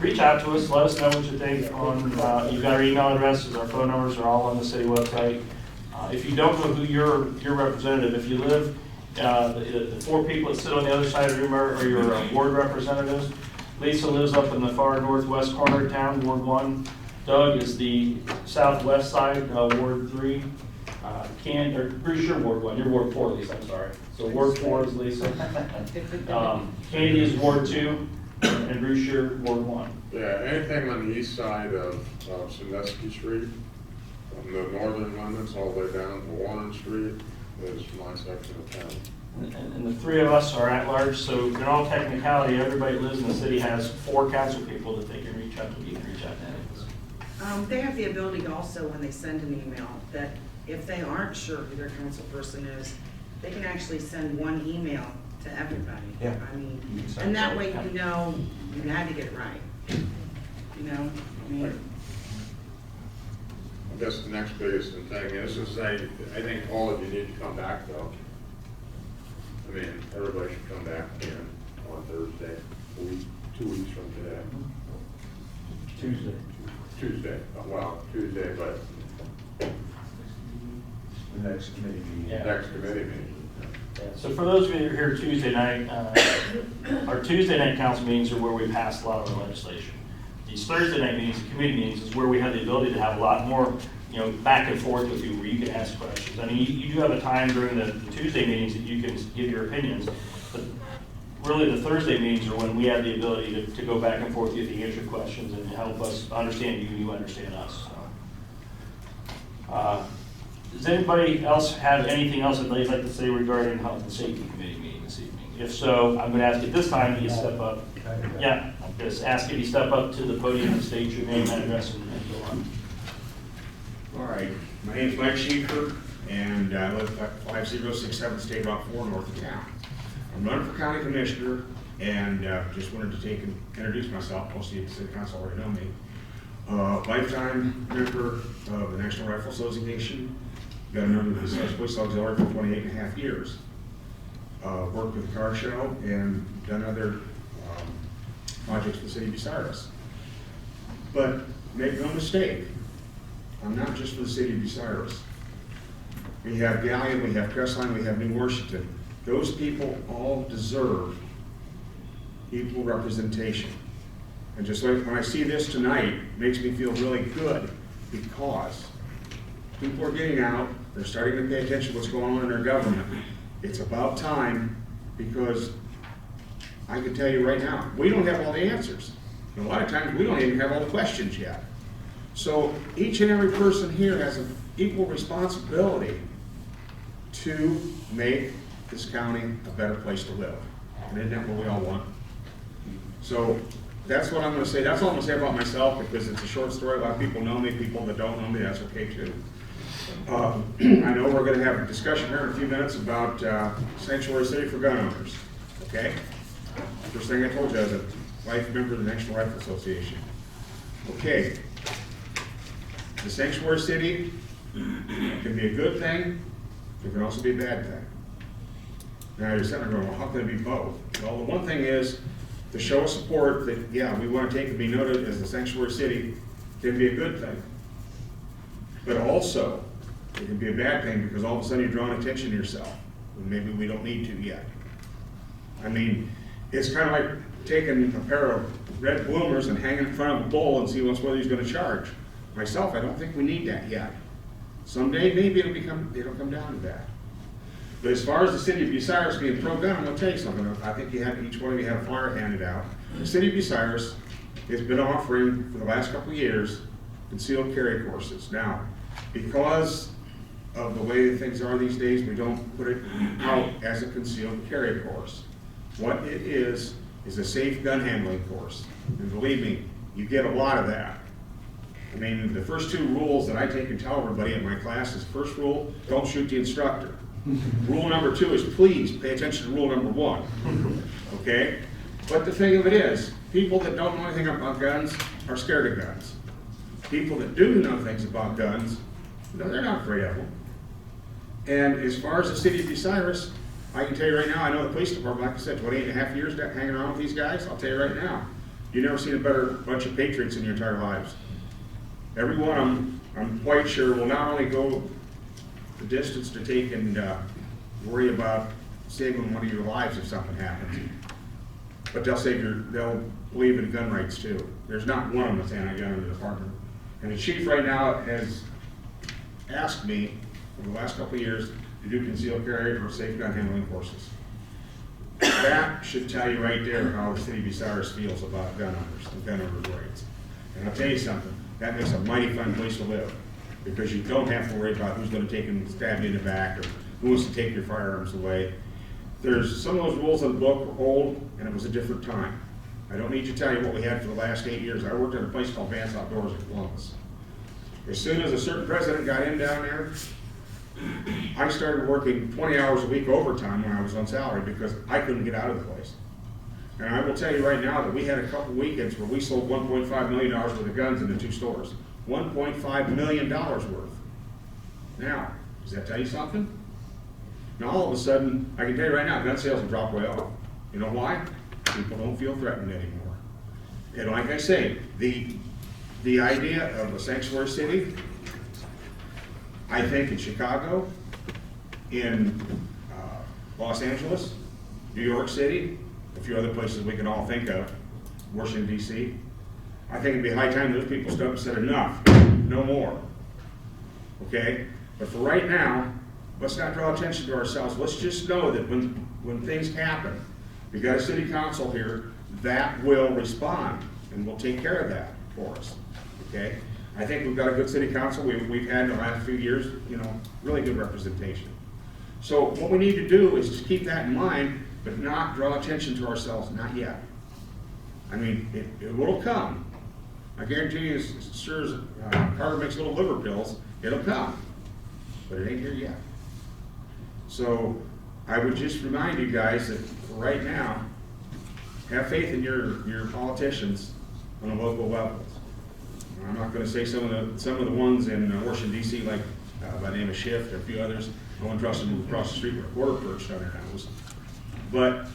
Reach out to us, let us know what you think on, you've got our email addresses, our phone numbers are all on the city website. If you don't know who your representative, if you live, the four people that sit on the other side of the room are your ward representatives. Lisa lives up in the far northwest corner of town, Ward 1. Doug is the southwest side, Ward 3. Bruce, you're Ward 1, you're Ward 4, Lisa, I'm sorry. So Ward 4 is Lisa. Candy is Ward 2, and Bruce, you're Ward 1.
Yeah, anything on the east side of Sandusky Street, from the northern limits all the way down to Warren Street, is my section of town.
And the three of us are at large, so in all technicality, everybody that lives in the city has 4 council people that they can reach out to. You can reach out to any of us.
They have the ability also, when they send an email, that if they aren't sure who their council person is, they can actually send one email to everybody.
Yeah.
I mean, and that way you know you had to get it right. You know, I mean.
I guess the next biggest thing is to say, I think all of you need to come back though. I mean, everybody should come back again on Thursday, 2 weeks from today. Tuesday, well, Tuesday, but
The next committee meeting.
Yeah.
next committee meeting.
So for those of you that are here Tuesday night, our Tuesday night council meetings are where we pass a lot of the legislation. these Thursday night meetings, the committee meetings, is where we have the ability to have a lot more, you know, back and forth with you, where you can ask questions. I mean, you do have a time during the Tuesday meetings that you can give your opinions, but really the Thursday meetings are when we have the ability to go back and forth with you, answer questions, and help us understand you, and you understand us. So. Does anybody else have anything else that they'd like to say regarding Health and Safety Committee meeting this evening? If so, I'm going to ask at this time that you step up. Yeah, just ask if you step up to the podium and state your name and address and go on.
All right, my name's Mike Schieffer, and I live at 5067 State Route 4 north of town. I'm running for county commissioner, and just wanted to introduce myself. Most of you at the city council already know me. Lifetime member of the National Rifle Association. Got a member of the Police Auxiliary for 28.5 years. Worked with the car show and done other projects for the city of Bucyrus. But make no mistake, I'm not just for the city of Bucyrus. We have Gallion, we have Crestline, we have New Washington. Those people all deserve equal representation. And just like when I see this tonight, it makes me feel really good, because people are getting out, they're starting to pay attention to what's going on in their government. It's about time, because I can tell you right now, we don't have all the answers. And a lot of times we don't even have all the questions yet. So each and every person here has an equal responsibility to make this county a better place to live. And isn't that what we all want? So that's what I'm going to say. That's all I'm going to say about myself, because it's a short story. A lot of people know me. People that don't know me, that's okay too. I know we're going to have a discussion here in a few minutes about sanctuary city for gun owners. Okay? First thing I told you, I was a life member of the National Rifle Association. Okay. The sanctuary city can be a good thing. It can also be a bad thing. Now you're sitting there going, well, how can it be both? Well, the one thing is to show support that, yeah, we want to take and be noted as a sanctuary city can be a good thing. But also, it can be a bad thing, because all of a sudden you're drawing attention to yourself, and maybe we don't need to yet. I mean, it's kind of like taking a pair of red bloomers and hanging in front of a bull and see whether he's going to charge. Myself, I don't think we need that yet. Someday, maybe it'll come down to that. But as far as the city of Bucyrus being pro-gun, I'm going to tell you something. I think each one of you had a flyer handed out. The city of Bucyrus has been offering for the last couple of years concealed carry courses. Now, because of the way things are these days, we don't put it out as a concealed carry course. What it is a safe gun handling course. And believe me, you get a lot of that. I mean, the first two rules that I take and tell everybody in my class is, first rule, don't shoot the instructor. Rule number 2 is, please pay attention to rule number 1. Okay? But the thing of it is, people that don't know anything about guns are scared of guns. People that do know things about guns, no, they're not afraid of them. And as far as the city of Bucyrus, I can tell you right now, I know the police department, like I said, 28.5 years hanging around with these guys. I'll tell you right now, you've never seen a better bunch of patriots in your entire lives. Every one of them, I'm quite sure, will not only go the distance to take and worry about saving one of your lives if something happens, but they'll believe in gun rights too. There's not one of them that's anti-gun in the department. And the chief right now has asked me over the last couple of years to do concealed carry or safe gun handling courses. That should tell you right there how the city of Bucyrus feels about gun owners and gun owners' rights. And I'll tell you something, that makes a mighty fun place to live, because you don't have to worry about who's going to take and stab you in the back, or who wants to take your firearms away. There's some of those rules in the book were old, and it was a different time. I don't need to tell you what we had for the last 8 years. I worked at a place called Vance Outdoors in Columbus. As soon as a certain president got in down there, I started working 20 hours a week overtime when I was on salary, because I couldn't get out of the place. And I will tell you right now that we had a couple weekends where we sold $1.5 million worth of guns in the 2 stores. $1.5 million worth. Now, does that tell you something? Now all of a sudden, I can tell you right now, gun sales have dropped way off. You know why? People don't feel threatened anymore. And like I say, the idea of a sanctuary city, I think in Chicago, in Los Angeles, New York City, a few other places we can all think of, Washington, D.C., I think it'd be high time those people stood up and said enough, no more. Okay? But for right now, let's not draw attention to ourselves. Let's just know that when things happen, we got a city council here that will respond and will take care of that for us. Okay? I think we've got a good city council. We've had in the last few years, really good representation. So what we need to do is just keep that in mind, but not draw attention to ourselves, not yet. I mean, it will come. I guarantee you, as sure as Carter makes little liver pills, it'll come. But it ain't here yet. So I would just remind you guys that right now, have faith in your politicians on a local level. I'm not going to say some of the ones in Washington D.C. like by the name of Schiff or a few others. No one trusts them across the street with a quarter perched on their nose. But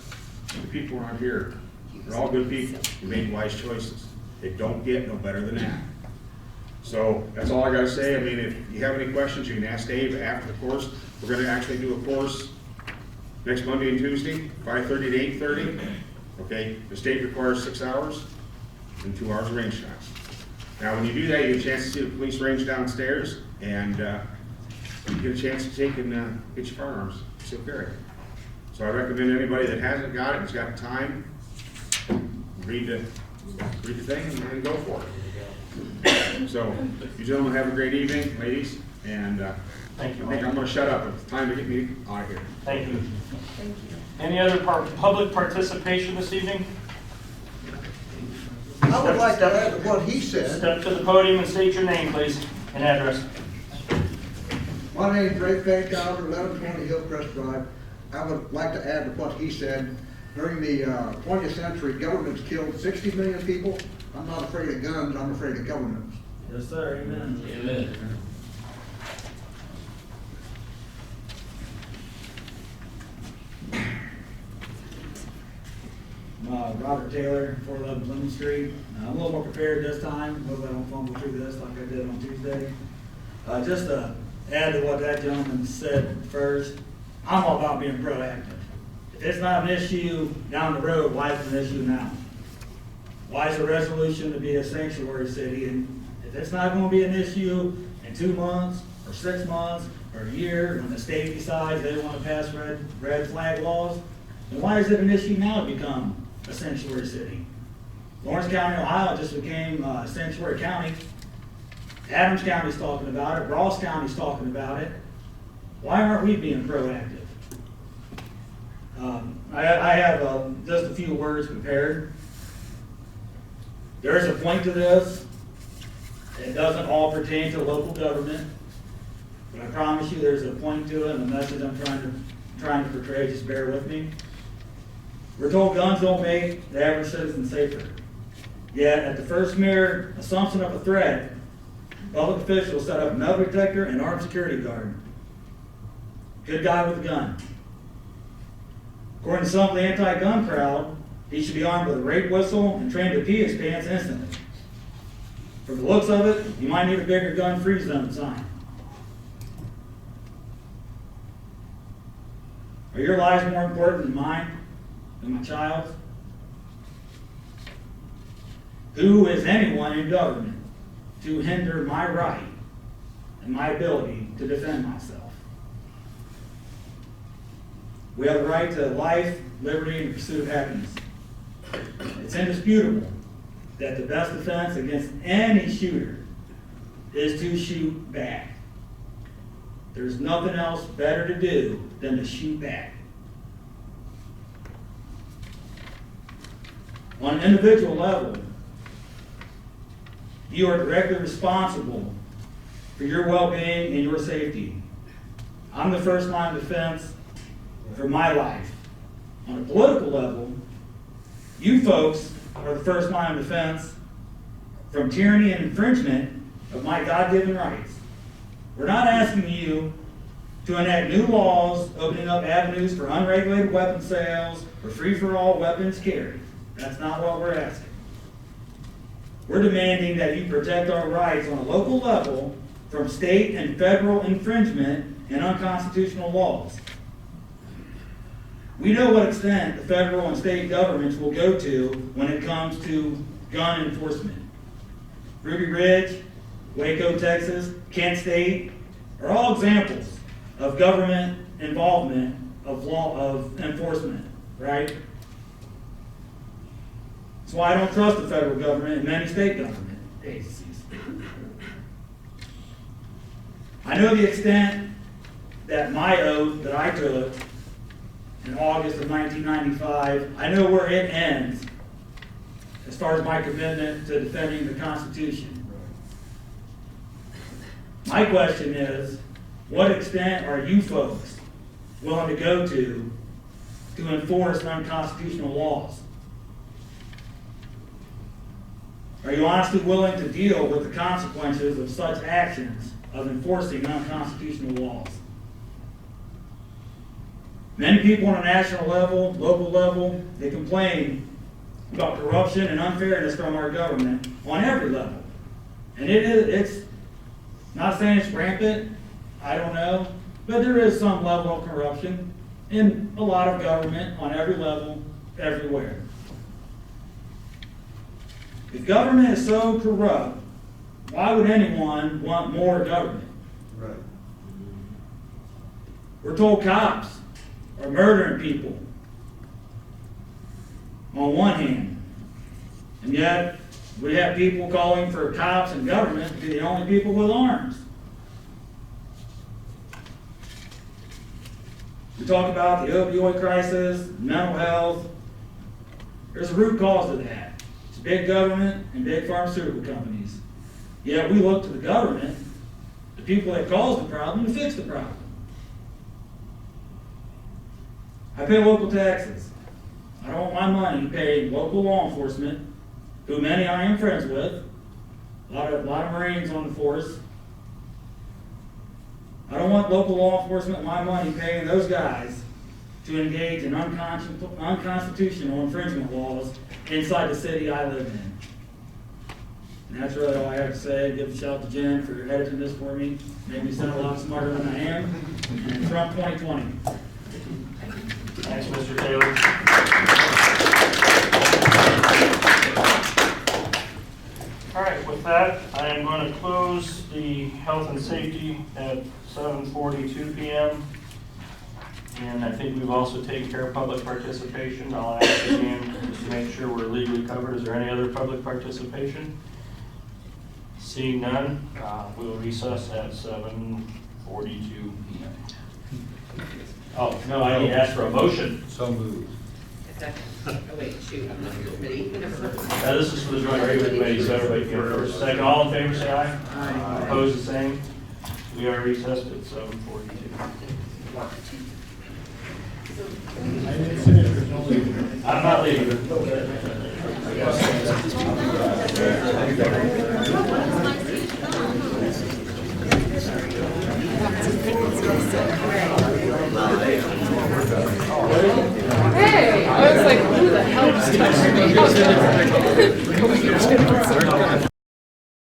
the people around here, they're all good people who made wise choices. They don't get no better than that. So that's all I got to say. I mean, if you have any questions, you can ask Dave after the course. We're going to actually do a course next Monday and Tuesday, 5:30 to 8:30. Okay, the state requires 6 hours and 2 hours of range shots. Now, when you do that, you get a chance to see the police range downstairs, and you get a chance to take and get your firearms, still carry it. So I recommend anybody that hasn't got it, has got time, read the thing and go for it. So, you gentlemen have a great evening, ladies, and
Thank you,
I think I'm going to shut up. It's time to get me out of here.
Thank you. Any other public participation this evening?
I would like to add to what he said.
Step to the podium and state your name, please, and address.
My name is Ray Fankhauser, 1120 Hillcrest Drive. I would like to add to what he said. During the 20th century, governments killed 60 million people. I'm not afraid of guns, I'm afraid of governments.
Yes, sir, amen.
Amen.
Robert Taylor, 411 Plymouth Street. I'm a little more prepared this time. Hope I don't fumble through this like I did on Tuesday. Just to add to what that gentleman said first, I'm all about being proactive. If it's not an issue down the road, why is it an issue now? Why is the resolution to be a sanctuary city? And if it's not going to be an issue in 2 months or 6 months or a year when the state decides they want to pass red flag laws, then why is it an issue now to become a sanctuary city? Lawrence County, Ohio just became a sanctuary county. Adams County's talking about it. Ross County's talking about it. Why aren't we being proactive? I have just a few words prepared. There is a point to this. It doesn't all pertain to local government, but I promise you there's a point to it and the message I'm trying to portray. Just bear with me. We're told guns don't make the average citizen safer. Yet, at the first mere assumption of a threat, public officials set up a metal detector and armed security guard. Good guy with a gun. According to some of the anti-gun crowd, he should be armed with a rape whistle and trained to pee his pants instantly. From the looks of it, you might need a bigger gun-free zone sign. Are your lives more important than mine, than my child's? Who is anyone in government to hinder my right and my ability to defend myself? We have the right to life, liberty, and the pursuit of happiness. It's indisputable that the best defense against any shooter is to shoot back. There's nothing else better to do than to shoot back. On an individual level, you are directly responsible for your well-being and your safety. I'm the first line of defense for my life. On a political level, you folks are the first line of defense from tyranny and infringement of my God-given rights. We're not asking you to enact new laws opening up avenues for unregulated weapon sales or free-for-all weapons carry. That's not what we're asking. We're demanding that you protect our rights on a local level from state and federal infringement and unconstitutional laws. We know what extent the federal and state governments will go to when it comes to gun enforcement. Ruby Ridge, Waco, Texas, Kent State, are all examples of government involvement of law, of enforcement, right? That's why I don't trust the federal government and many state government agencies. I know the extent that my oath that I took in August of 1995, I know where it ends as far as my commitment to defending the Constitution. My question is, what extent are you folks willing to go to enforce unconstitutional laws? Are you honestly willing to deal with the consequences of such actions of enforcing unconstitutional laws? Many people on a national level, local level, they complain about corruption and unfairness from our government on every level. And it's not saying it's rampant, I don't know, but there is some level of corruption in a lot of government on every level, everywhere. If government is so corrupt, why would anyone want more government?
Right.
We're told cops are murdering people on one hand, and yet we have people calling for cops and government to be the only people with arms. We talk about the opioid crisis, mental health. There's a root cause to that. It's big government and big pharmaceutical companies. Yet we look to the government, the people that caused the problem, to fix the problem. I pay local taxes. I don't want my money paid local law enforcement, who many I am friends with, a lot of Marines on the force. I don't want local law enforcement my money paying those guys to engage in unconstitutional infringement laws inside the city I live in. And that's really all I have to say. Give a shout to Jen for editing this for me. Made me sound a lot smarter than I am. And Trump 2020.
Thanks, Mr. Taylor. All right, with that, I am going to close the health and safety at 7:42 p.m. And I think we've also taken care of public participation. I'll ask again just to make sure we're legally covered. Is there any other public participation? Seeing none, we'll recess at 7:42 p.m. Oh, no, I need to ask for a motion.
So moved.
Oh, wait, shoot, I'm not your committee.
This is for the joint regular committee, so everybody can first. Second, all in favor, say aye. Aye. Opposed, the same. We are recessed at 7:42. I'm not leaving.
Hey, I was like, who the hell is touching me?